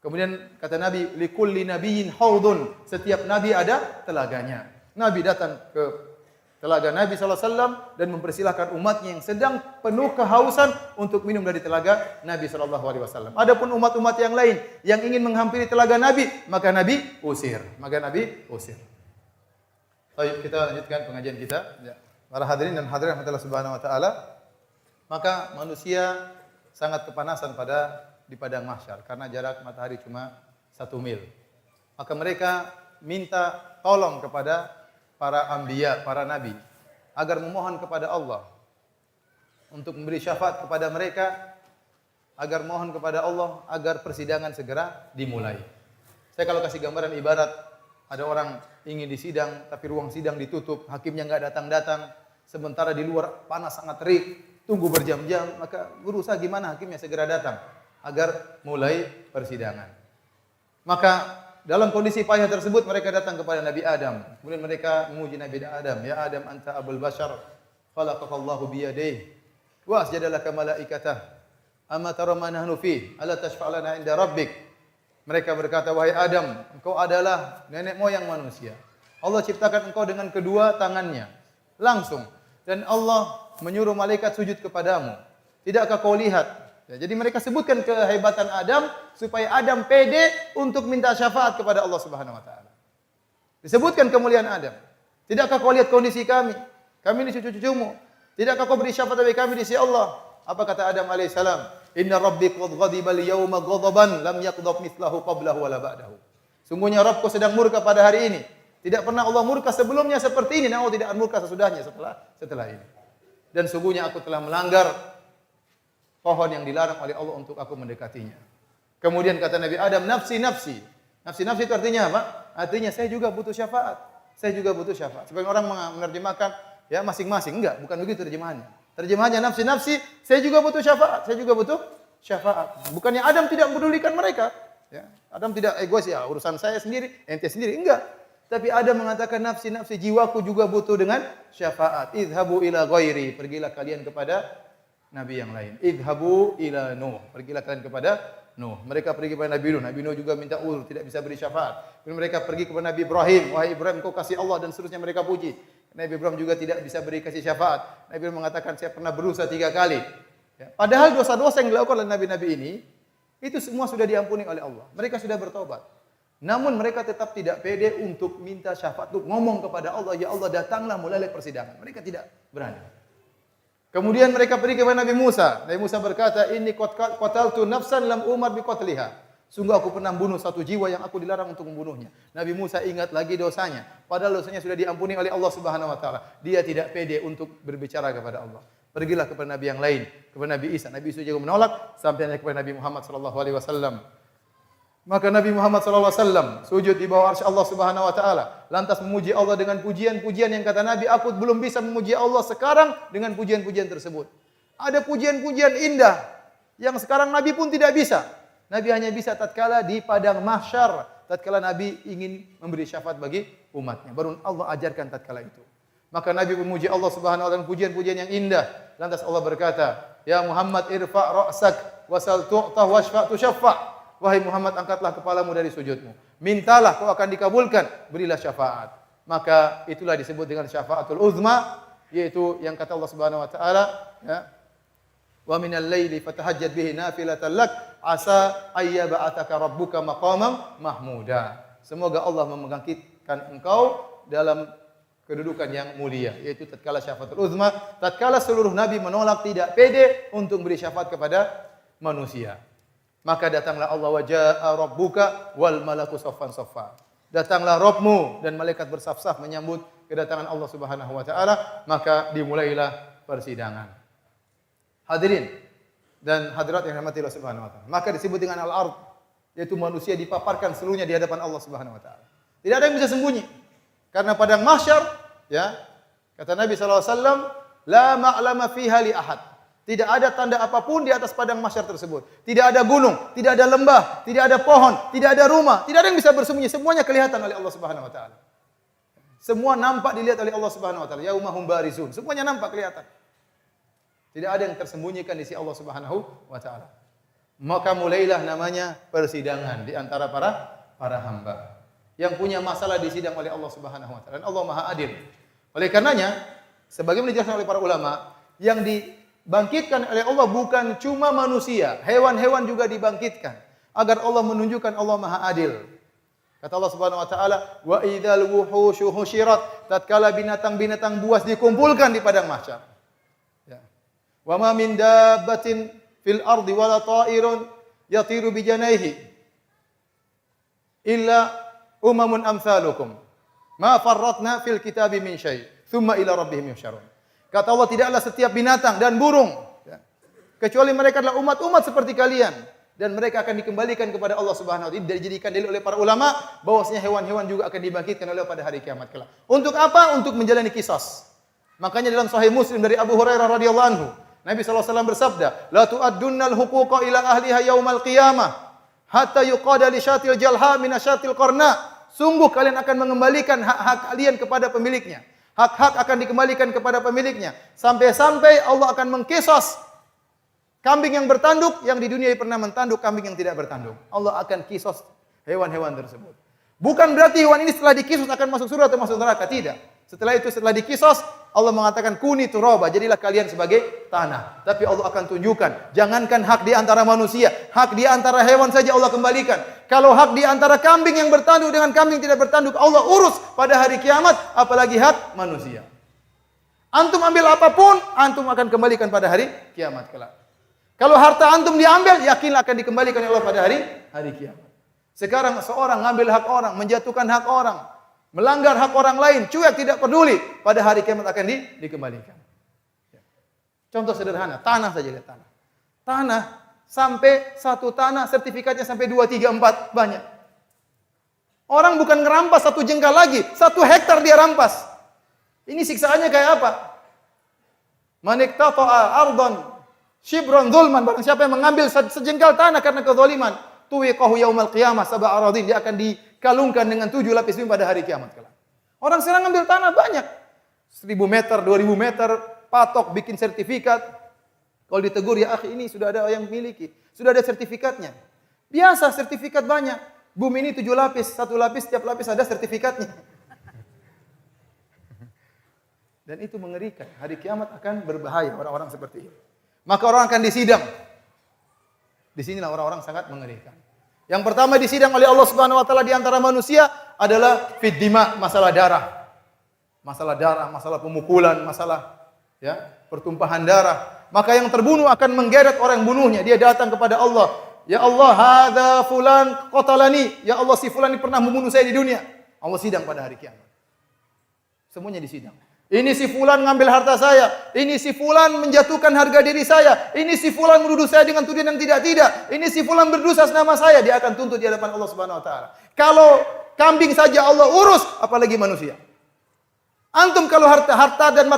Speaker 2: Kemudian kata Nabi, "Likulli nabiyyin haudun." Setiap nabi ada telaganya. Nabi datang ke telaga Nabi sallallahu alaihi wasallam dan mempersilahkan umatnya yang sedang penuh kehausan untuk minum dari telaga Nabi sallallahu alaihi wasallam. Adapun umat-umat yang lain yang ingin menghampiri telaga Nabi, maka Nabi usir. Baik, kita lanjutkan pengajian kita. Ya. Para hadirin dan hadirat Allah Subhanahu wa taala, maka manusia sangat kepanasan di padang mahsyar karena jarak matahari cuma 1 mil. Maka mereka minta tolong kepada para anbiya, para nabi, agar memohon kepada Allah untuk memberi syafaat kepada mereka, agar mohon kepada Allah agar persidangan segera dimulai. Saya kalau kasih gambaran ibarat ada orang ingin disidang tapi ruang sidang ditutup, hakimnya enggak datang-datang, sementara di luar panas sangat terik, tunggu berjam-jam, maka berusaha gimana hakimnya segera datang agar mulai persidangan. Maka dalam kondisi payah tersebut mereka datang kepada Nabi Adam. Kemudian mereka memuji Nabi Adam, "Ya Adam, anta abul bashar, khalaqakallahu biyadayhi wa asjada laka malaikatah. Amma tara ma nahnu fi? Ala tashfa' lana 'inda rabbik?" Mereka berkata, "Wahai Adam, engkau adalah nenek moyang manusia. Allah ciptakan engkau dengan kedua tangannya langsung dan Allah menyuruh malaikat sujud kepadamu. Tidakkah kau lihat?" Ya, jadi mereka sebutkan kehebatan Adam supaya Adam pede untuk minta syafaat kepada Allah Subhanahu wa taala. Disebutkan kemuliaan Adam. Tidakkah kau lihat kondisi kami? Kami ini cucu-cucumu. Tidakkah kau beri syafaat bagi kami di sisi Allah? Apa kata Adam alaihissalam? "Inna rabbi qad ghadiba al-yawma ghadaban lam yaghdab mithlahu qablahu wala ba'dahu." Sungguhnya Rabbku sedang murka pada hari ini. Tidak pernah Allah murka sebelumnya seperti ini, dan Allah tidak murka sesudahnya setelah ini. Dan sungguhnya aku telah melanggar pohon yang dilarang oleh Allah untuk aku mendekatinya. Kemudian kata Nabi Adam, "Nafsi, nafsi." Nafsi, nafsi itu artinya apa? Artinya saya juga butuh syafaat. Saya juga butuh syafaat. Sebagian orang menerjemahkan ya masing-masing. Enggak, bukan begitu terjemahannya. Terjemahannya nafsi, nafsi, saya juga butuh syafaat. Saya juga butuh syafaat. Bukannya Adam tidak mempedulikan mereka. Ya, Adam tidak egois, ya urusan saya sendiri, ente sendiri. Enggak. Tapi Adam mengatakan nafsi, nafsi, jiwaku juga butuh dengan syafaat. Idhabu ila ghairi. Pergilah kalian kepada nabi yang lain. Idhabu ila Nuh. Pergilah kalian kepada Nuh. Mereka pergi kepada Nabi Nuh. Nabi Nuh juga minta uzur, tidak bisa beri syafaat. Kemudian mereka pergi kepada Nabi Ibrahim. "Wahai Ibrahim, engkau kasih Allah," dan seterusnya mereka puji. Nabi Ibrahim juga tidak bisa beri kasih syafaat. Nabi Ibrahim mengatakan, "Saya pernah berusaha 3 kali." Ya. Padahal dosa-dosa yang dilakukan oleh nabi-nabi ini, itu semua sudah diampuni oleh Allah. Mereka sudah bertobat. Namun mereka tetap tidak pede untuk minta syafaat, untuk ngomong kepada Allah, "Ya Allah, datanglah mulai persidangan." Mereka tidak berani. Kemudian mereka pergi kepada Nabi Musa. Nabi Musa berkata, "Inni qataltu nafsan lam umar bi qatliha." Sungguh aku pernah membunuh satu jiwa yang aku dilarang untuk membunuhnya. Nabi Musa ingat lagi dosanya. Padahal dosanya sudah diampuni oleh Allah Subhanahu wa taala. Dia tidak pede untuk berbicara kepada Allah. Pergilah kepada nabi yang lain, kepada Nabi Isa. Nabi Isa juga menolak sampai kepada Nabi Muhammad sallallahu alaihi wasallam. Maka Nabi Muhammad sallallahu alaihi wasallam sujud di bawah arsy Allah Subhanahu wa taala, lantas memuji Allah dengan pujian-pujian yang kata Nabi, "Aku belum bisa memuji Allah sekarang dengan pujian-pujian tersebut." Ada pujian-pujian indah yang sekarang Nabi pun tidak bisa. Nabi hanya bisa tatkala di padang mahsyar, tatkala Nabi ingin memberi syafaat bagi umatnya. Baru Allah ajarkan tatkala itu. Maka Nabi memuji Allah Subhanahu wa taala dengan pujian-pujian yang indah. Lantas Allah berkata, "Ya Muhammad irfa' ra'sak wasal tu'tah washfa' tusyaffa'." Wahai Muhammad, angkatlah kepalamu dari sujudmu. Mintalah kau akan dikabulkan, berilah syafaat. Maka itulah disebut dengan syafaatul uzma, yaitu yang kata Allah Subhanahu wa taala, ya. Wa minal laili fatahajjad bihi nafilatan lak asa ayyab'ataka rabbuka maqaman mahmuda. Semoga Allah membangkitkan engkau dalam kedudukan yang mulia, yaitu tatkala syafaatul uzma, tatkala seluruh nabi menolak, tidak pede untuk beri syafaat kepada manusia. Maka datanglah Allah, wa jaa rabbuka wal malaku saffan saffa. Datanglah Rabbmu dan malaikat bersaf-saf menyambut kedatangan Allah Subhanahu wa taala, maka dimulailah persidangan. Hadirin dan hadirat yang dirahmati Allah Subhanahu wa taala. Maka disebut dengan al-ard, yaitu manusia dipaparkan seluruhnya di hadapan Allah Subhanahu wa taala. Tidak ada yang bisa sembunyi. Karena padang mahsyar, ya, kata Nabi sallallahu alaihi wasallam, la ma'lama fiha li ahad. Tidak ada tanda apapun di atas padang mahsyar tersebut. Tidak ada gunung, tidak ada lembah, tidak ada pohon, tidak ada rumah, tidak ada yang bisa bersembunyi. Semuanya kelihatan oleh Allah Subhanahu wa taala. Semua nampak dilihat oleh Allah Subhanahu wa taala. Yaumahum barizun. Semuanya nampak kelihatan. Tidak ada yang tersembunyikan di sisi Allah Subhanahu wa taala. Maka mulailah namanya persidangan di antara para hamba. Yang punya masalah disidang oleh Allah Subhanahu wa taala. Dan Allah Maha Adil. Oleh karenanya, sebagaimana dijelaskan oleh para ulama, yang dibangkitkan oleh Allah bukan cuma manusia, hewan-hewan juga dibangkitkan agar Allah menunjukkan Allah Maha Adil. Kata Allah Subhanahu wa taala, "Wa idzal wuhushu husyirat", tatkala binatang-binatang buas dikumpulkan di padang mahsyar. Wa ma min dabbatin fil ardi wala ta'irun yatiru bi janaihi illa umamun amsalukum ma farratna fil kitabi min syai' thumma ila rabbihim yuhsyarun. Kata Allah, tidaklah setiap binatang dan burung, ya, kecuali mereka adalah umat-umat seperti kalian, dan mereka akan dikembalikan kepada Allah Subhanahu wa taala. Dijadikan dalil oleh para ulama bahwasanya hewan-hewan juga akan dibangkitkan oleh Allah pada hari kiamat kelak. Untuk apa? Untuk menjalani qisas. Makanya dalam Sahih Muslim dari Abu Hurairah radhiyallahu anhu, Nabi SAW bersabda, "La tu'addunnal huquqa ila ahliha yaumal qiyamah hatta yuqada li syatil jalha min asyatil qarna." Sungguh kalian akan mengembalikan hak-hak kalian kepada pemiliknya. Hak-hak akan dikembalikan kepada pemiliknya sampai-sampai Allah akan mengkisos kambing yang bertanduk yang di dunia pernah mentanduk kambing yang tidak bertanduk. Allah akan kisos hewan-hewan tersebut. Bukan berarti hewan ini setelah dikisos akan masuk surga atau masuk neraka, tidak. Setelah itu, setelah dikisos, Allah mengatakan kuni turaba, jadilah kalian sebagai tanah. Tapi Allah akan tunjukkan, jangankan hak di antara manusia, hak di antara hewan saja Allah kembalikan. Kalau hak di antara kambing yang bertanduk dengan kambing tidak bertanduk, Allah urus pada hari kiamat, apalagi hak manusia. Antum ambil apapun, antum akan kembalikan pada hari kiamat kelak. Kalau harta antum diambil, yakinlah akan dikembalikan oleh Allah pada hari kiamat. Sekarang seorang ngambil hak orang, menjatuhkan hak orang, melanggar hak orang lain, cuek, tidak peduli, pada hari kiamat akan dikembalikan. Contoh sederhana, tanah saja, lihat tanah. Tanah, sampai satu tanah, sertifikatnya sampai 2, 3, 4, banyak. Orang bukan ngerampas 1 jengkal lagi, 1 hektar dia rampas. Ini siksaannya kayak apa? Man iqtata'a ardan shibran zulman, barang siapa yang mengambil sejengkal tanah karena kezaliman, tuwiqahu yaumal qiyamah sab'a aradin, dia akan dikalungkan dengan 7 lapis bumi pada hari kiamat kelak. Orang sekarang ngambil tanah banyak. 1000 meter, 2000 meter, patok, bikin sertifikat. Kalau ditegur, ya akhi, ini sudah ada yang miliki, sudah ada sertifikatnya. Biasa sertifikat banyak. Bumi ini 7 lapis, 1 lapis, setiap lapis ada sertifikatnya. Dan itu mengerikan. Hari kiamat akan berbahaya orang-orang seperti ini. Maka orang akan disidang. Di sinilah orang-orang sangat mengerikan. Yang pertama disidang oleh Allah Subhanahu wa taala di antara manusia adalah fid dima, masalah darah. Masalah darah, masalah pemukulan, masalah ya, pertumpahan darah. Maka yang terbunuh akan menggeret orang yang bunuhnya. Dia datang kepada Allah, "Ya Allah, hadza fulan qatalani." Ya Allah, si fulan ini pernah membunuh saya di dunia. Allah sidang pada hari kiamat. Semuanya disidang. Ini si fulan ngambil harta saya. Ini si fulan menjatuhkan harga diri saya. Ini si fulan menuduh saya dengan tuduhan yang tidak-tidak. Ini si fulan berdosa atas nama saya. Dia akan tuntut di hadapan Allah Subhanahu wa taala. Kalau kambing saja Allah urus, apalagi manusia. Antum kalau harta dan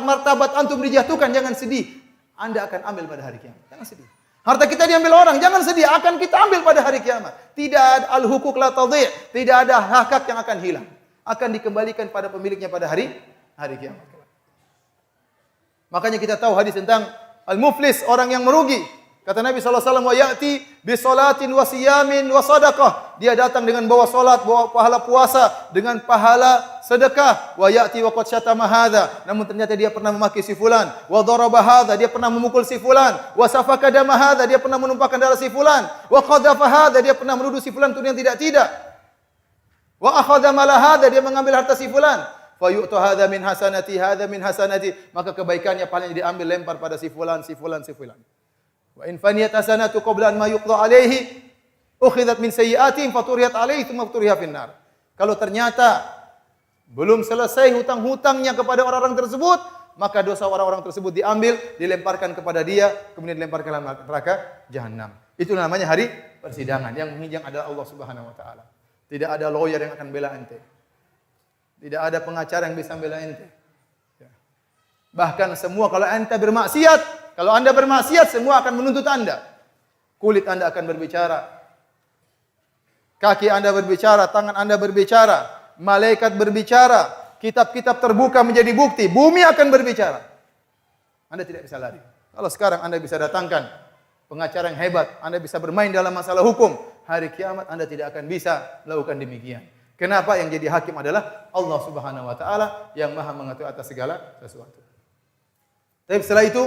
Speaker 2: martabat antum dijatuhkan, jangan sedih. Anda akan ambil pada hari kiamat. Jangan sedih. Harta kita diambil orang, jangan sedih, akan kita ambil pada hari kiamat. Tidak ada al-hukuk la tadhi', tidak ada hak yang akan hilang. Akan dikembalikan pada pemiliknya pada hari kiamat. Makanya kita tahu hadis tentang al-muflis, orang yang merugi. Kata Nabi SAW, wa ya'ti bi salatin wa siyamin wa sadaqah. Dia datang dengan bawa salat, bawa pahala puasa, dengan pahala sedekah. Wa ya'ti wa qad syatama hadza. Namun ternyata dia pernah memaki si fulan. Wa daraba hadza, dia pernah memukul si fulan. Wa safaka dama hadza, dia pernah menumpahkan darah si fulan. Wa qadhafa hadza, dia pernah menuduh si fulan tuduhan yang tidak. Wa akhadha mala hadza, dia mengambil harta si fulan. Fa yu'tu hadza min hasanati, maka kebaikannya pahalanya diambil lempar pada si fulan. Wa in faniyat hasanatu qabla an ma yuqda alaihi ukhidat min sayyi'atihim faturiyat alaihi thumma turiha finnar. Kalau ternyata belum selesai hutang-hutangnya kepada orang-orang tersebut, maka dosa orang-orang tersebut diambil, dilemparkan kepada dia, kemudian dilemparkan ke neraka jahanam. Itu namanya hari persidangan. Yang menghijang adalah Allah Subhanahu wa taala. Tidak ada lawyer yang akan bela ente. Tidak ada pengacara yang bisa bela ente. Bahkan semua kalau ente bermaksiat, kalau Anda bermaksiat, semua akan menuntut Anda. Kulit Anda akan berbicara. Kaki Anda berbicara, tangan Anda berbicara, malaikat berbicara, kitab-kitab terbuka menjadi bukti, bumi akan berbicara. Anda tidak bisa lari. Kalau sekarang Anda bisa datangkan pengacara yang hebat, Anda bisa bermain dalam masalah hukum, hari kiamat Anda tidak akan bisa melakukan demikian. Kenapa? Yang jadi hakim adalah Allah Subhanahu wa taala yang Maha mengatur atas segala sesuatu. Tapi setelah itu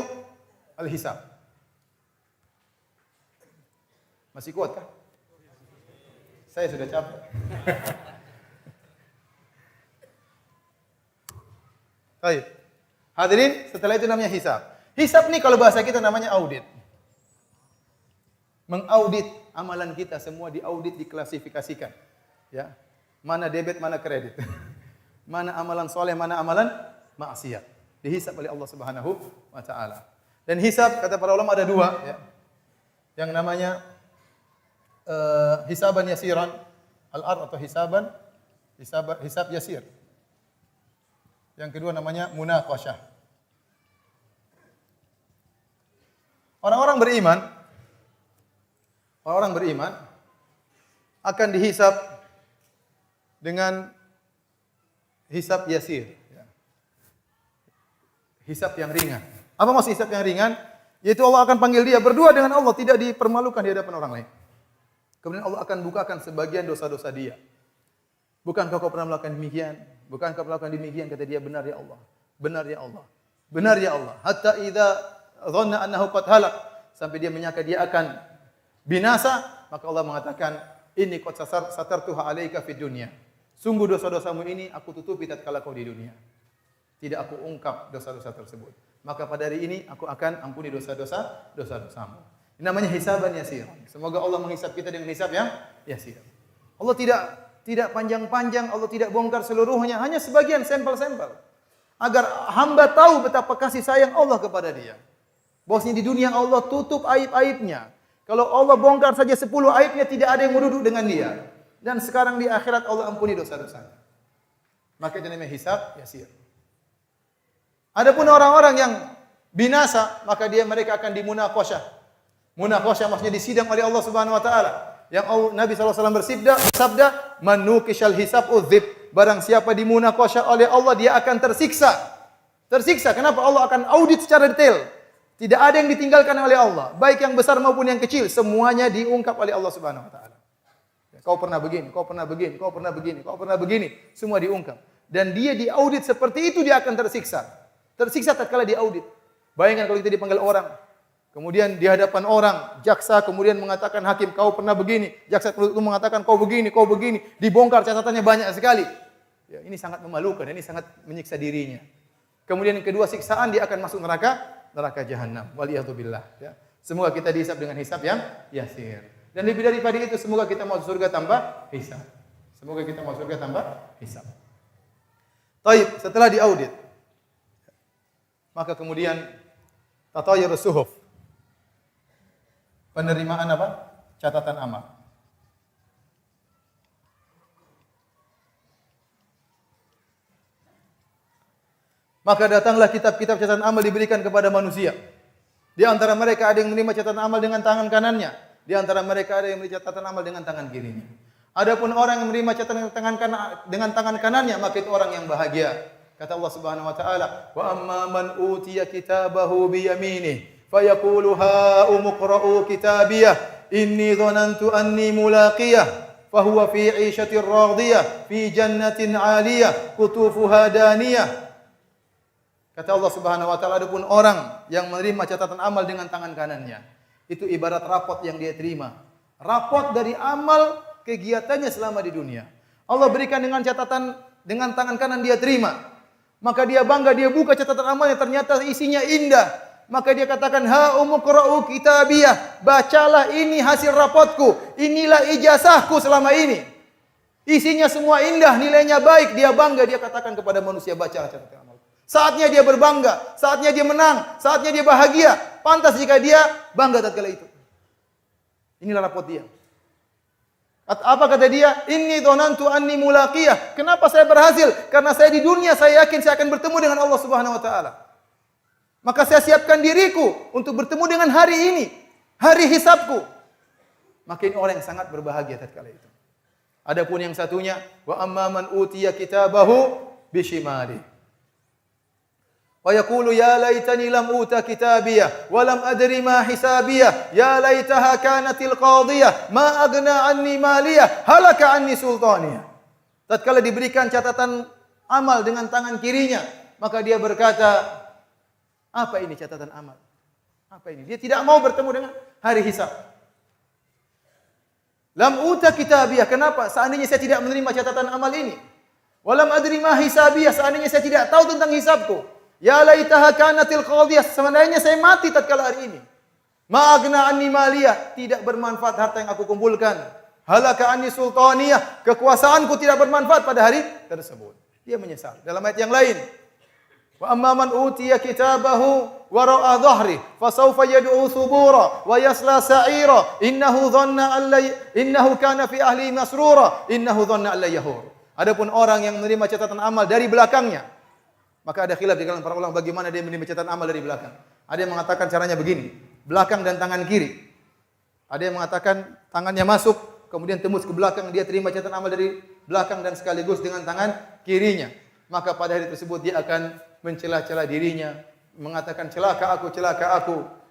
Speaker 2: al-hisab. Masih kuat kah? Saya sudah capek. Baik. Hadirin, setelah itu namanya hisab. Hisab ini kalau bahasa kita namanya audit. Mengaudit amalan kita, semua diaudit, diklasifikasikan. Ya. Mana debit, mana kredit. Mana amalan soleh, mana amalan maksiat. Dihisab oleh Allah Subhanahu wa taala. Dan hisab, kata para ulama ada dua. Ya. Yang namanya hisaban yasiran. Al-ard atau hisab yasir. Yang kedua namanya munaqasyah. Orang-orang beriman akan dihisab dengan hisab yasir. Hisab yang ringan. Apa maksud hisab yang ringan? Yaitu Allah akan panggil dia berdua dengan Allah, tidak dipermalukan di hadapan orang lain. Kemudian Allah akan bukakan sebagian dosa-dosa dia. Bukankah kau pernah melakukan demikian? Bukankah melakukan demikian? Kata dia, benar ya Allah. Benar ya Allah. Benar ya Allah. Hatta idza dhanna annahu qad halak, sampai dia menyangka dia akan binasa, maka Allah mengatakan, inni qad satartuha 'alaika fid dunya. Sungguh dosa-dosamu ini aku tutupi tatkala kau di dunia. Tidak aku ungkap dosa-dosa tersebut. Maka pada hari ini aku akan ampuni dosa-dosamu. Ini namanya hisaban yasir. Semoga Allah menghisab kita dengan hisab yang yasir. Allah tidak panjang-panjang, Allah tidak bongkar seluruhnya, hanya sebagian sampel-sampel. Agar hamba tahu betapa kasih sayang Allah kepada dia. Bahwasanya di dunia Allah tutup aib-aibnya. Kalau Allah bongkar saja 10 aibnya, tidak ada yang duduk dengan dia. Dan sekarang di akhirat Allah ampuni dosa-dosanya. Maka itu namanya hisab yasir. Adapun orang-orang yang binasa, maka mereka akan dimunaqasyah. Munaqasyah maksudnya disidang oleh Allah Subhanahu wa taala. Yang Nabi SAW bersabda, "Man nuqishal hisab udzib." Barang siapa dimunaqasyah oleh Allah, dia akan tersiksa. Tersiksa. Kenapa? Allah akan audit secara detail. Tidak ada yang ditinggalkan oleh Allah, baik yang besar maupun yang kecil, semuanya diungkap oleh Allah Subhanahu wa taala. Kau pernah begini, kau pernah begini, kau pernah begini, kau pernah begini, semua diungkap. Dan dia diaudit seperti itu, dia akan tersiksa. Tersiksa tatkala diaudit. Bayangkan kalau kita dipanggil orang, kemudian di hadapan orang, jaksa kemudian mengatakan hakim, kau pernah begini, jaksa itu mengatakan kau begini, dibongkar catatannya banyak sekali. Ya, ini sangat memalukan, ini sangat menyiksa dirinya. Kemudian yang kedua siksaan, dia akan masuk neraka jahanam. Waliyadzubillah. Ya. Semoga kita dihisab dengan hisab yang yasir. Dan lebih daripada itu, semoga kita masuk surga tanpa hisab. Semoga kita masuk surga tanpa hisab. Taib, setelah diaudit, maka kemudian tatayur suhuf. Penerimaan apa? Catatan amal. Maka datanglah kitab-kitab catatan amal diberikan kepada manusia. Di antara mereka ada yang menerima catatan amal dengan tangan kanannya. Di antara mereka ada yang menerima catatan amal dengan tangan kirinya. Adapun orang yang menerima catatan dengan tangan kanannya, maka itu orang yang bahagia. Kata Allah Subhanahu wa taala, "Wa amma man utiya kitabahu bi yaminih, fayaqulu ha umqra'u kitabiyah, inni dhanantu anni mulaqiyah." Fahuwa fi 'ishatir radiyah fi jannatin 'aliyah qutufuha daniyah. Kata Allah Subhanahu wa taala, adapun orang yang menerima catatan amal dengan tangan kanannya, itu ibarat rapot yang dia terima. Rapot dari amal kegiatannya selama di dunia. Allah berikan dengan catatan dengan tangan kanan dia terima. Maka dia bangga, dia buka catatan amalnya, ternyata isinya indah. Maka dia katakan, ha umqra'u kitabiyah, bacalah ini hasil rapotku, inilah ijazahku selama ini. Isinya semua indah, nilainya baik, dia bangga, dia katakan kepada manusia, bacalah catatan amal. Saatnya dia berbangga, saatnya dia menang, saatnya dia bahagia. Pantas jika dia bangga tatkala itu. Inilah rapot dia. Apa kata dia? Inni dhanantu anni mulaqiyah. Kenapa saya berhasil? Karena saya di dunia saya yakin saya akan bertemu dengan Allah Subhanahu wa taala. Maka saya siapkan diriku untuk bertemu dengan hari ini, hari hisabku. Maka ini orang yang sangat berbahagia tatkala itu. Adapun yang satunya, wa amma man utiya kitabahu bishimali. Wa yaqulu ya laitani lam uta kitabiyah wa lam adri ma hisabiyah, ya laitaha kanatil qadiyah, ma aghna anni maliyah, halaka anni sultaniyah. Tatkala diberikan catatan amal dengan tangan kirinya, maka dia berkata, apa ini catatan amal? Apa ini? Dia tidak mau bertemu dengan hari hisab. Lam uta kitabiyah. Kenapa? Seandainya saya tidak menerima catatan amal ini. Walam adri ma hisabiyah. Seandainya saya tidak tahu tentang hisabku. Ya laitaha kanatil qadiyah. Seandainya saya mati tatkala hari ini. Ma aghna anni maliyah. Tidak bermanfaat harta yang aku kumpulkan. Halaka anni sultaniyah. Kekuasaanku tidak bermanfaat pada hari tersebut. Dia menyesal. Dalam ayat yang lain, wa amma man utiya kitabahu wara'a dhahri fasawfa yad'u thubura wa yasla sa'ira innahu kana fi ahli masrura innahu dhanna alla yahur. Adapun orang yang menerima catatan amal dari belakangnya, maka ada khilaf di kalangan para ulama bagaimana dia menerima catatan amal dari belakang. Ada yang mengatakan caranya begini, belakang dan tangan kiri. Ada yang mengatakan tangannya masuk kemudian tembus ke belakang, dia terima catatan amal dari belakang dan sekaligus dengan tangan kirinya. Maka pada hari tersebut dia akan mencela-cela dirinya, mengatakan celaka aku.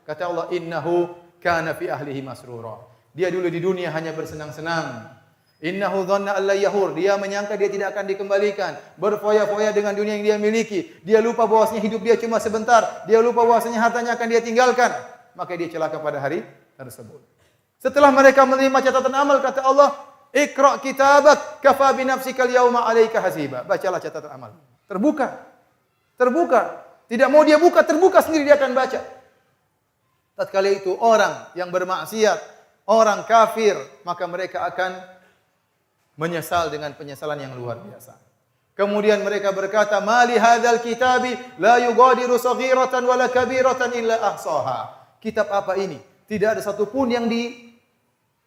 Speaker 2: Kata Allah, innahu kana fi ahlihi masrura. Dia dulu di dunia hanya bersenang-senang. Innahu dhanna alla yahur. Dia menyangka dia tidak akan dikembalikan, berfoya-foya dengan dunia yang dia miliki. Dia lupa bahwasanya hidup dia cuma sebentar. Dia lupa bahwasanya hartanya akan dia tinggalkan. Maka dia celaka pada hari tersebut. Setelah mereka menerima catatan amal, kata Allah, Iqra' kitabak kafa bi nafsika al-yawma 'alaika hasiba. Bacalah catatan amal. Terbuka. Tidak mau dia buka, terbuka sendiri dia akan baca. Tatkala itu orang yang bermaksiat, orang kafir, maka mereka akan menyesal dengan penyesalan yang luar biasa. Kemudian mereka berkata, "Mali hadzal kitabi la yughadiru saghiratan wala kabiratan illa ahsaha." Kitab apa ini? Tidak ada satupun yang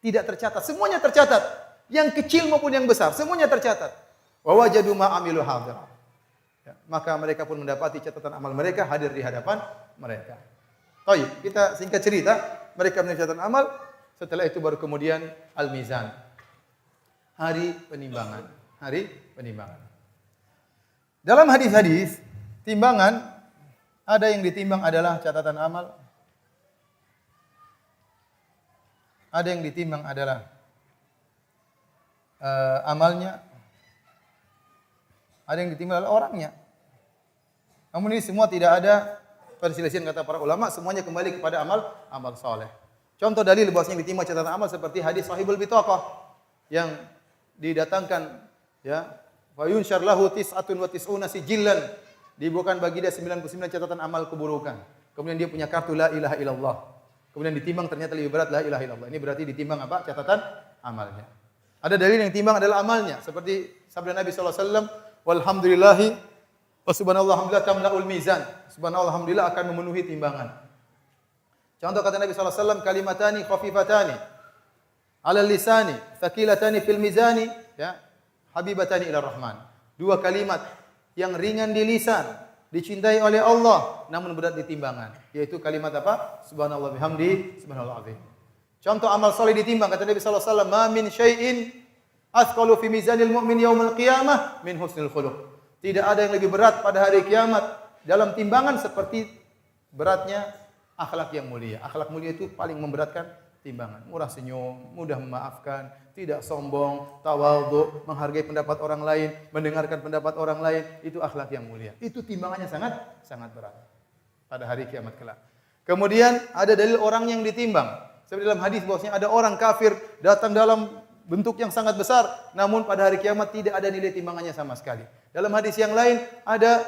Speaker 2: tidak tercatat. Semuanya tercatat. Yang kecil maupun yang besar, semuanya tercatat. Wa wajadu ma amilu hadira. Ya, maka mereka pun mendapati catatan amal mereka hadir di hadapan mereka. Baik, kita singkat cerita, mereka menerima catatan amal, setelah itu baru kemudian al-mizan. Hari penimbangan. Dalam hadis-hadis, timbangan ada yang ditimbang adalah catatan amal. Ada yang ditimbang adalah amalnya. Ada yang ditimbang adalah orangnya. Namun ini semua tidak ada perselisihan kata para ulama, semuanya kembali kepada amal saleh. Contoh dalil bahwasanya yang ditimbang catatan amal seperti hadis Sahibul Bitaqah yang didatangkan ya, wa yunsyar lahu 99 sijillan, dibukakan bagi dia 99 catatan amal keburukan. Kemudian dia punya kartu la ilaha illallah. Kemudian ditimbang ternyata lebih berat la ilaha illallah. Ini berarti ditimbang apa? Catatan amalnya. Ada dalil yang timbang adalah amalnya, seperti sabda Nabi sallallahu alaihi wasallam, walhamdulillahi wa subhanallah alhamdulillah tamla'ul mizan. Subhanallah alhamdulillah akan memenuhi timbangan. Contoh kata Nabi sallallahu alaihi wasallam, kalimatani khafifatani 'ala lisani, thaqilatani fil mizani, ya, habibatani ila rahman. Dua kalimat yang ringan di lisan, dicintai oleh Allah, namun berat di timbangan. Yaitu kalimat apa? Subhanallah bihamdi, subhanallah azim. Contoh amal soleh ditimbang, kata Nabi sallallahu alaihi wasallam, "Ma min syai'in athqalu fi mizanil mu'min yaumil qiyamah min husnil khuluq." Tidak ada yang lebih berat pada hari kiamat dalam timbangan seperti beratnya akhlak yang mulia. Akhlak mulia itu paling memberatkan timbangan. Murah senyum, mudah memaafkan, tidak sombong, tawadhu, menghargai pendapat orang lain, mendengarkan pendapat orang lain, itu akhlak yang mulia. Itu timbangannya sangat berat pada hari kiamat kelak. Kemudian ada dalil orang yang ditimbang. Seperti dalam hadis bahwasanya ada orang kafir datang dalam bentuk yang sangat besar, namun pada hari kiamat tidak ada nilai timbangannya sama sekali. Dalam hadis yang lain ada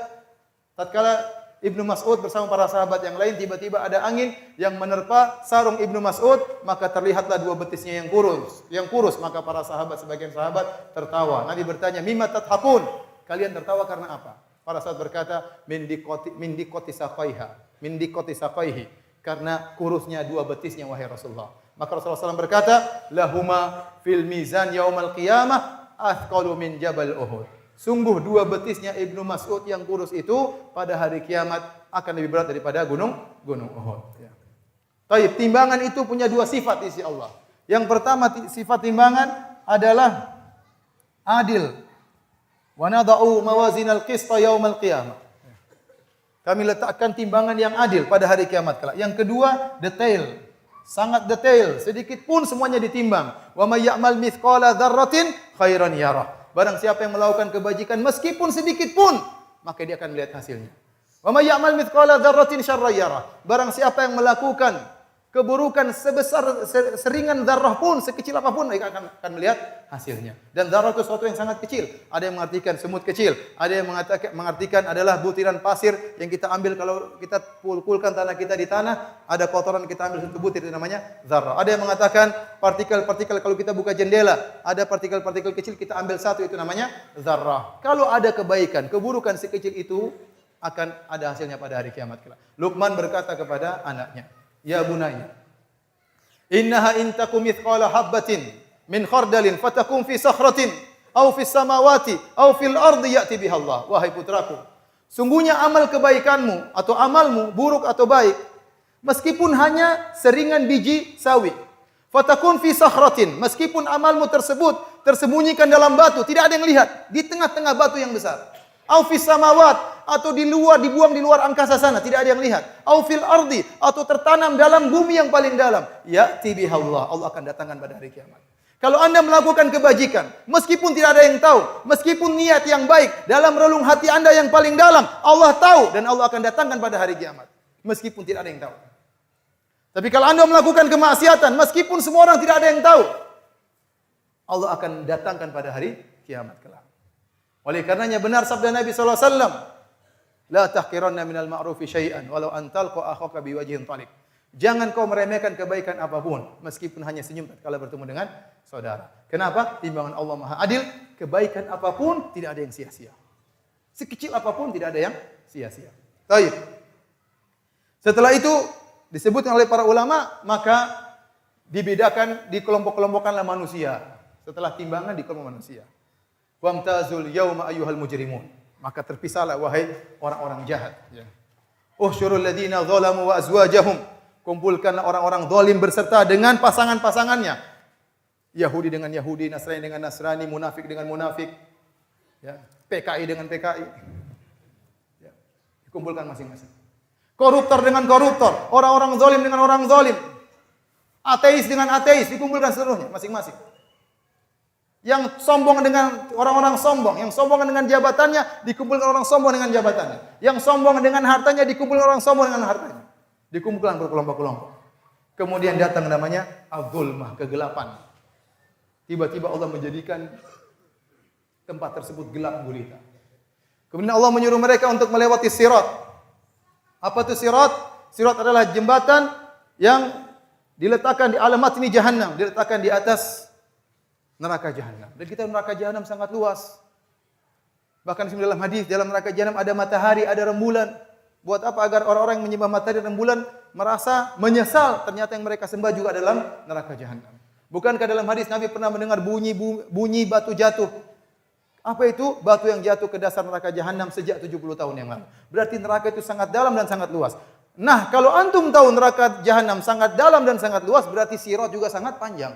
Speaker 2: tatkala Ibnu Mas'ud bersama para sahabat yang lain, tiba-tiba ada angin yang menerpa sarung Ibnu Mas'ud, maka terlihatlah dua betisnya yang kurus, maka para sahabat, sebagian sahabat tertawa. Nabi bertanya, "Mimma tathaqun?" Kalian tertawa karena apa? Para sahabat berkata, min dikoti saqaihi, karena kurusnya dua betisnya wahai Rasulullah. Maka Rasulullah SAW berkata, "Lahuma fil mizan yaumal qiyamah athqalu min jabal Uhud." Sungguh dua betisnya Ibnu Mas'ud yang kurus itu pada hari kiamat akan lebih berat daripada gunung Uhud. Ya. Taib, timbangan itu punya dua sifat di sisi Allah. Yang pertama sifat timbangan adalah adil. Wa nada'u mawazinal qista yaumal qiyamah. Kami letakkan timbangan yang adil pada hari kiamat kelak. Yang kedua, detail. Sangat detail, sedikit pun semuanya ditimbang. Wa may ya'mal mithqala dzarratin khairan yarah. Barang siapa yang melakukan kebajikan meskipun sedikit pun, maka dia akan melihat hasilnya. Wa may ya'mal mithqala dzarratin syarran yarah. Barang siapa yang melakukan keburukan sebesar seringan zarrah pun, sekecil apapun, mereka akan melihat hasilnya. Dan zarrah itu sesuatu yang sangat kecil. Ada yang mengartikan semut kecil, ada yang mengartikan adalah butiran pasir yang kita ambil kalau kita pulkan tanah kita di tanah, ada kotoran kita ambil satu butir, itu namanya zarrah. Ada yang mengatakan partikel-partikel kalau kita buka jendela, ada partikel-partikel kecil kita ambil satu, itu namanya zarrah. Kalau ada kebaikan, keburukan sekecil itu akan ada hasilnya pada hari kiamat kelak. Luqman berkata kepada anaknya, "Ya bunayya, innaha in takum mithqala habbatin min khardalin fatakum fi sakhratin aw fis samawati aw fil ardi ya'ti biha Allah." Wahai putraku, sungguhnya amal kebaikanmu atau amalmu buruk atau baik, meskipun hanya seringan biji sawi, fatakum fi sakhratin, meskipun amalmu tersebut tersembunyikan dalam batu, tidak ada yang lihat, di tengah-tengah batu yang besar. Au fis samawat, atau dibuang di luar angkasa sana, tidak ada yang lihat. Au fil ardi, atau tertanam dalam bumi yang paling dalam. Ya'ti biha Allah, Allah akan datangkan pada hari kiamat. Kalau Anda melakukan kebajikan, meskipun tidak ada yang tahu, meskipun niat yang baik dalam relung hati Anda yang paling dalam, Allah tahu dan Allah akan datangkan pada hari kiamat. Meskipun tidak ada yang tahu. Tapi kalau Anda melakukan kemaksiatan, meskipun semua orang tidak ada yang tahu, Allah akan datangkan pada hari kiamat kelak. Oleh karenanya benar sabda Nabi sallallahu alaihi wasallam, "La tahqiranna minal ma'rufi syai'an walau an talqa akhaka biwajhin talib." Jangan kau meremehkan kebaikan apapun meskipun hanya senyum tatkala bertemu dengan saudara. Kenapa? Timbangan Allah Maha Adil, kebaikan apapun tidak ada yang sia-sia. Sekecil apapun tidak ada yang sia-sia. Baik. Setelah itu disebutkan oleh para ulama, maka dibedakan, dikelompok-kelompokkanlah manusia. Setelah timbangan dikelompok manusia. Wamtazul yauma ayyuhal mujrimun. Maka terpisahlah wahai orang-orang jahat. Ya. Usyurul ladzina zalamu wa azwajahum. Kumpulkanlah orang-orang zalim berserta dengan pasangan-pasangannya. Yahudi dengan Yahudi, Nasrani dengan Nasrani, munafik dengan munafik. Ya. PKI dengan PKI. Ya. Dikumpulkan masing-masing. Koruptor dengan koruptor, orang-orang zalim dengan orang zalim. Ateis dengan ateis, dikumpulkan seluruhnya masing-masing. Yang sombong dengan orang-orang sombong, yang sombong dengan jabatannya, dikumpulkan orang sombong dengan jabatannya. Yang sombong dengan hartanya, dikumpulkan orang sombong dengan hartanya. Dikumpulkan berkelompok-kelompok. Kemudian datang namanya az-zulmah, kegelapan. Tiba-tiba Allah menjadikan tempat tersebut gelap gulita. Kemudian Allah menyuruh mereka untuk melewati sirat. Apa itu sirat? Sirat adalah jembatan yang diletakkan di alamat ini jahannam, diletakkan di atas neraka jahanam. Dan kita neraka jahanam sangat luas. Bahkan dalam hadis, dalam neraka jahanam ada matahari, ada rembulan. Buat apa? Agar orang-orang yang menyembah matahari dan rembulan merasa menyesal ternyata yang mereka sembah juga dalam neraka jahanam. Bukankah dalam hadis Nabi pernah mendengar bunyi batu jatuh? Apa itu? Batu yang jatuh ke dasar neraka jahanam sejak 70 tahun yang lalu. Berarti neraka itu sangat dalam dan sangat luas. Nah, kalau antum tahu neraka jahanam sangat dalam dan sangat luas, berarti sirat juga sangat panjang.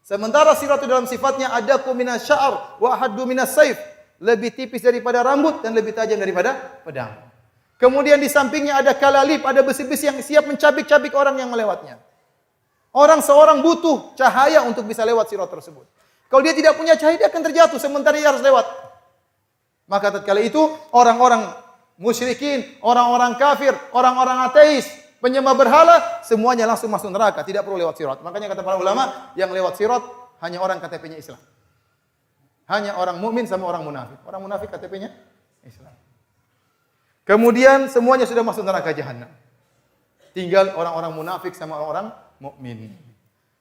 Speaker 2: Sementara sirat itu dalam sifatnya adaku minas sya'ar wa ahaddu minas saif. Lebih tipis daripada rambut dan lebih tajam daripada pedang. Kemudian di sampingnya ada kalalib, ada besi-besi yang siap mencabik-cabik orang yang melewatnya. Seorang butuh cahaya untuk bisa lewat sirat tersebut. Kalau dia tidak punya cahaya, dia akan terjatuh sementara dia harus lewat. Maka tatkala itu orang-orang musyrikin, orang-orang kafir, orang-orang ateis, penyembah berhala, semuanya langsung masuk neraka, tidak perlu lewat sirat. Makanya kata para ulama, yang lewat sirat hanya orang KTP-nya Islam. Hanya orang mukmin sama orang munafik. Orang munafik KTP-nya Islam. Kemudian semuanya sudah masuk neraka jahanam. Tinggal orang-orang munafik sama orang mukmin.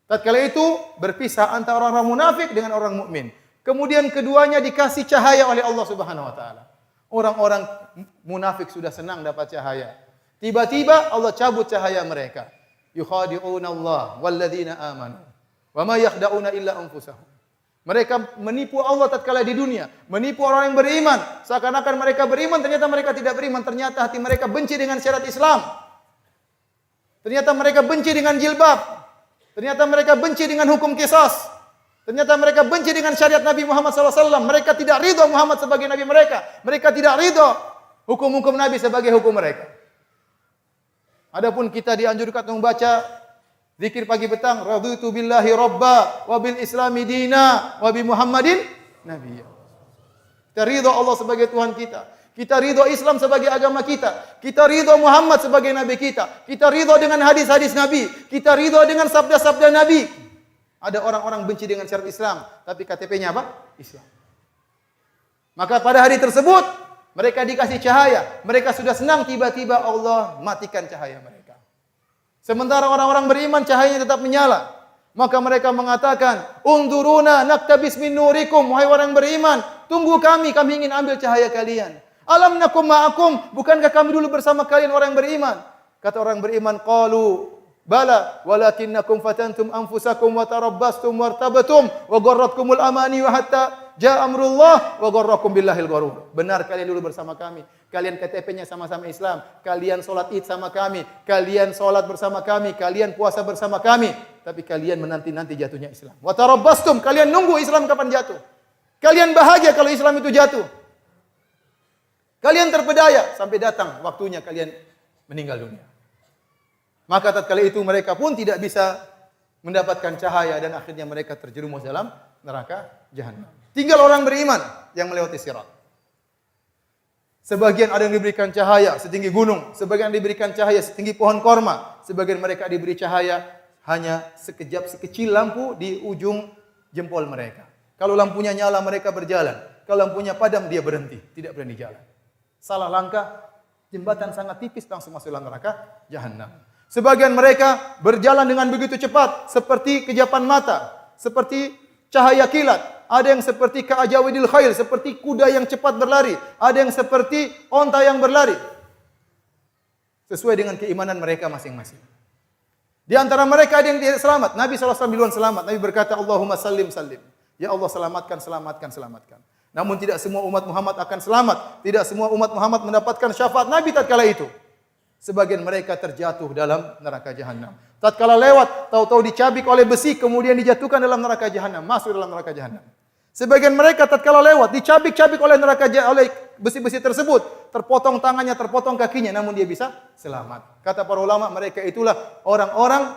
Speaker 2: Tatkala itu berpisah antara orang munafik dengan orang mukmin. Kemudian keduanya dikasih cahaya oleh Allah Subhanahu wa taala. Orang-orang munafik sudah senang dapat cahaya. Tiba-tiba Allah cabut cahaya mereka. Yukhadi'una Allah walladzina amanu. Wa ma yakhda'una illa anfusahum. Mereka menipu Allah tatkala di dunia, menipu orang yang beriman. Seakan-akan mereka beriman, ternyata mereka tidak beriman. Ternyata hati mereka benci dengan syariat Islam. Ternyata mereka benci dengan jilbab. Ternyata mereka benci dengan hukum qisas. Ternyata mereka benci dengan syariat Nabi Muhammad SAW. Mereka tidak ridho Muhammad sebagai Nabi mereka. Mereka tidak ridho hukum-hukum Nabi sebagai hukum mereka. Adapun kita dianjurkan untuk membaca zikir pagi petang. Raditu billahi robba wa bil islami dina wa bi Muhammadin nabiyya. Kita ridho Allah sebagai Tuhan kita. Kita ridho Islam sebagai agama kita. Kita ridho Muhammad sebagai Nabi kita. Kita ridho dengan hadis-hadis Nabi. Kita ridho dengan sabda-sabda Nabi. Ada orang-orang benci dengan syariat Islam, tapi KTP-nya apa? Islam. Maka pada hari tersebut, mereka dikasih cahaya. Mereka sudah senang, tiba-tiba Allah matikan cahaya mereka. Sementara orang-orang beriman, cahayanya tetap menyala. Maka mereka mengatakan, "Unduruna naktabis min nurikum." Wahai orang beriman, tunggu kami ingin ambil cahaya kalian. Alam nakum ma'akum, bukankah kami dulu bersama kalian orang beriman? Kata orang beriman, qalu bala walakinnakum fatantum anfusakum wa tarabbastum wartabatum wa gharratkumul amani wa hatta jaa amrullah wa gharrakum billahil gharur. Benar kalian dulu bersama kami. Kalian KTP-nya sama-sama Islam. Kalian salat Id sama kami. Kalian salat bersama kami. Kalian puasa bersama kami. Tapi kalian menanti-nanti jatuhnya Islam. Wa tarabbastum, kalian nunggu Islam kapan jatuh. Kalian bahagia kalau Islam itu jatuh. Kalian terpedaya sampai datang waktunya kalian meninggal dunia. Maka tatkala itu mereka pun tidak bisa mendapatkan cahaya dan akhirnya mereka terjerumus dalam neraka jahanam. Tinggal orang beriman yang melewati sirat. Sebagian ada yang diberikan cahaya setinggi gunung, sebagian diberikan cahaya setinggi pohon korma, sebagian mereka diberi cahaya hanya sekejap sekecil lampu di ujung jempol mereka. Kalau lampunya nyala mereka berjalan, kalau lampunya padam dia berhenti, tidak berani jalan. Salah langkah, jembatan sangat tipis langsung masuk dalam neraka jahanam. Sebagian mereka berjalan dengan begitu cepat seperti kejapan mata, seperti cahaya kilat. Ada yang seperti ka'ajawidil khail, seperti kuda yang cepat berlari. Ada yang seperti onta yang berlari. Sesuai dengan keimanan mereka masing-masing. Di antara mereka ada yang tidak selamat. Nabi SAW duluan selamat. Nabi berkata, Allahumma sallim sallim. Ya Allah selamatkan, selamatkan, selamatkan. Namun tidak semua umat Muhammad akan selamat. Tidak semua umat Muhammad mendapatkan syafaat Nabi tatkala itu. Sebagian mereka terjatuh dalam neraka jahanam. Tatkala lewat, tahu-tahu dicabik oleh besi, kemudian dijatuhkan dalam neraka jahanam, masuk dalam neraka jahanam. Sebagian mereka tatkala lewat, dicabik-cabik oleh oleh besi-besi tersebut, terpotong tangannya, terpotong kakinya, namun dia bisa selamat. Kata para ulama, mereka itulah orang-orang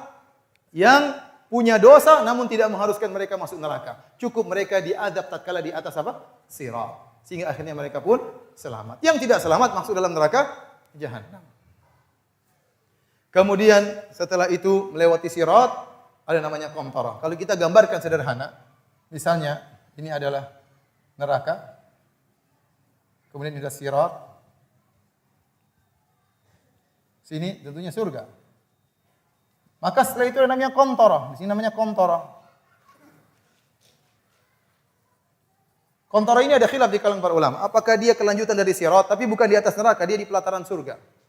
Speaker 2: yang punya dosa namun tidak mengharuskan mereka masuk neraka. Cukup mereka diadab tatkala di atas apa? Sirat. Sehingga akhirnya mereka pun selamat. Yang tidak selamat masuk dalam neraka jahanam. Kemudian setelah itu melewati sirat, ada namanya qantarah. Kalau kita gambarkan sederhana, misalnya ini adalah neraka, kemudian ini adalah sirat, sini tentunya surga. Maka setelah itu ada namanya qantarah. Di sini namanya qantarah. Qantarah ini ada khilaf di kalangan para ulama. Apakah dia kelanjutan dari sirat, tapi bukan di atas neraka, dia di pelataran surga.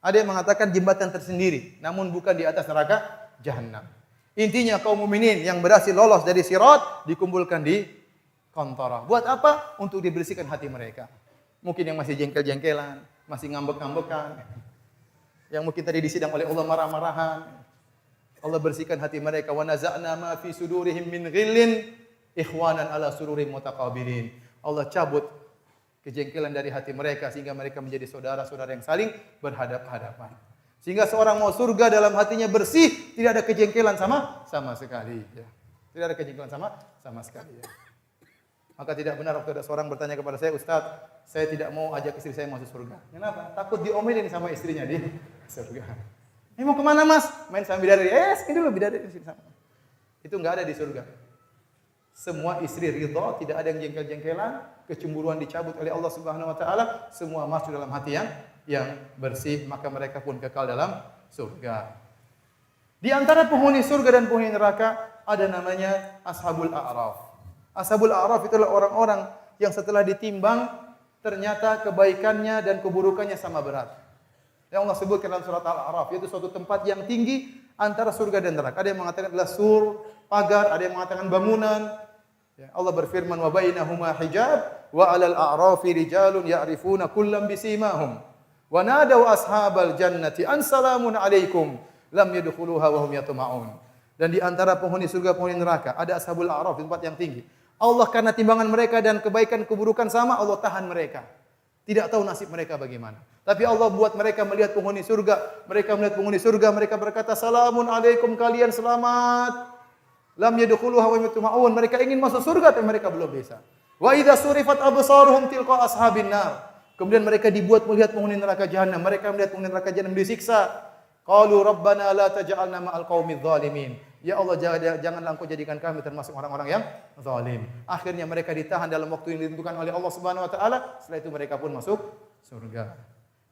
Speaker 2: Ada yang mengatakan jembatan tersendiri, namun bukan di atas neraka jahanam. Intinya kaum mukminin yang berhasil lolos dari sirat dikumpulkan di qantara. Buat apa? Untuk dibersihkan hati mereka. Mungkin yang masih jengkel-jengkelan, masih ngambek-ngambekan, yang mungkin tadi disidang oleh Allah marah-marahan. Allah bersihkan hati mereka. Wa naza'na ma fi sudurihim min ghillin ikhwanan ala sururin mutaqabilin. Allah cabut kejengkelan dari hati mereka sehingga mereka menjadi saudara-saudara yang saling berhadap-hadapan. Sehingga seorang mau surga dalam hatinya bersih, tidak ada kejengkelan sama sekali. Ya. Tidak ada kejengkelan sama sekali. Ya. Maka tidak benar waktu ada seorang bertanya kepada saya, Ustaz, saya tidak mau ajak istri saya masuk surga. Kenapa? Takut diomelin sama istrinya di surga. Mau kemana mas? Main sama bidadari. Sini dulu bidadari. Itu enggak ada di surga. Semua istri ridha, tidak ada yang jengkel-jengkelan, kecemburuan dicabut oleh Allah Subhanahu wa taala, semua masuk dalam hati yang bersih, maka mereka pun kekal dalam surga. Di antara penghuni surga dan penghuni neraka ada namanya Ashabul A'raf. Ashabul A'raf itulah orang-orang yang setelah ditimbang ternyata kebaikannya dan keburukannya sama berat. Yang Allah sebutkan dalam surat Al-A'raf, yaitu suatu tempat yang tinggi antara surga dan neraka. Ada yang mengatakan adalah sur, pagar, ada yang mengatakan bangunan. Ya, Allah berfirman, wa bainahuma hijab wa 'alal a'rafi rijalun ya'rifuna kullam bisimahum wa nadaw ashabal jannati an salamun 'alaikum lam yadkhuluha wa hum yatma'un. Dan di antara penghuni surga penghuni neraka ada Ashabul A'raf, tempat yang tinggi. Allah karena timbangan mereka dan kebaikan keburukan sama, Allah tahan mereka. Tidak tahu nasib mereka bagaimana. Tapi Allah buat mereka melihat penghuni surga. Mereka melihat penghuni surga, mereka berkata, salamun alaikum, kalian selamat. Lam yadkhuluha wa yatma'un. Mereka ingin masuk surga tapi mereka belum bisa. Wa idza surifat absaruhum tilqa ashabin nar. Kemudian mereka dibuat melihat penghuni neraka jahanam. Mereka melihat penghuni neraka jahanam disiksa. Qalu rabbana la taj'alna ma'al qaumidz zalimin. Ya Allah, janganlah Engkau jadikan kami termasuk orang-orang yang zalim. Akhirnya mereka ditahan dalam waktu yang ditentukan oleh Allah Subhanahu wa taala. Setelah itu mereka pun masuk surga.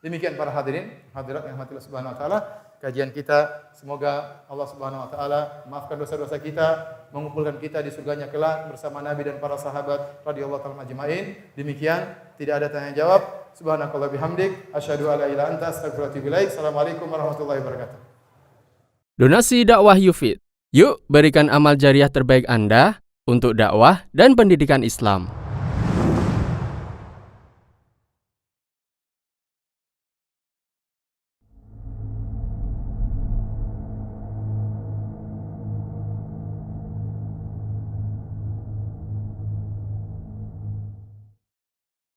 Speaker 2: Demikian para hadirin, hadirat yang rahmatillah Subhanahu wa taala, kajian kita. Semoga Allah Subhanahu wa taala maafkan dosa-dosa kita, mengumpulkan kita di surganya kelak bersama Nabi dan para sahabat radhiyallahu taala ajmain. Demikian, tidak ada tanya jawab. Subhanakallah bihamdik, asyhadu alla ilaha illa anta, astaghfiruka wa atubu ilaik. Assalamualaikum warahmatullahi wabarakatuh.
Speaker 1: Donasi dakwah Yufid. Yuk berikan amal jariah terbaik Anda untuk dakwah dan pendidikan Islam.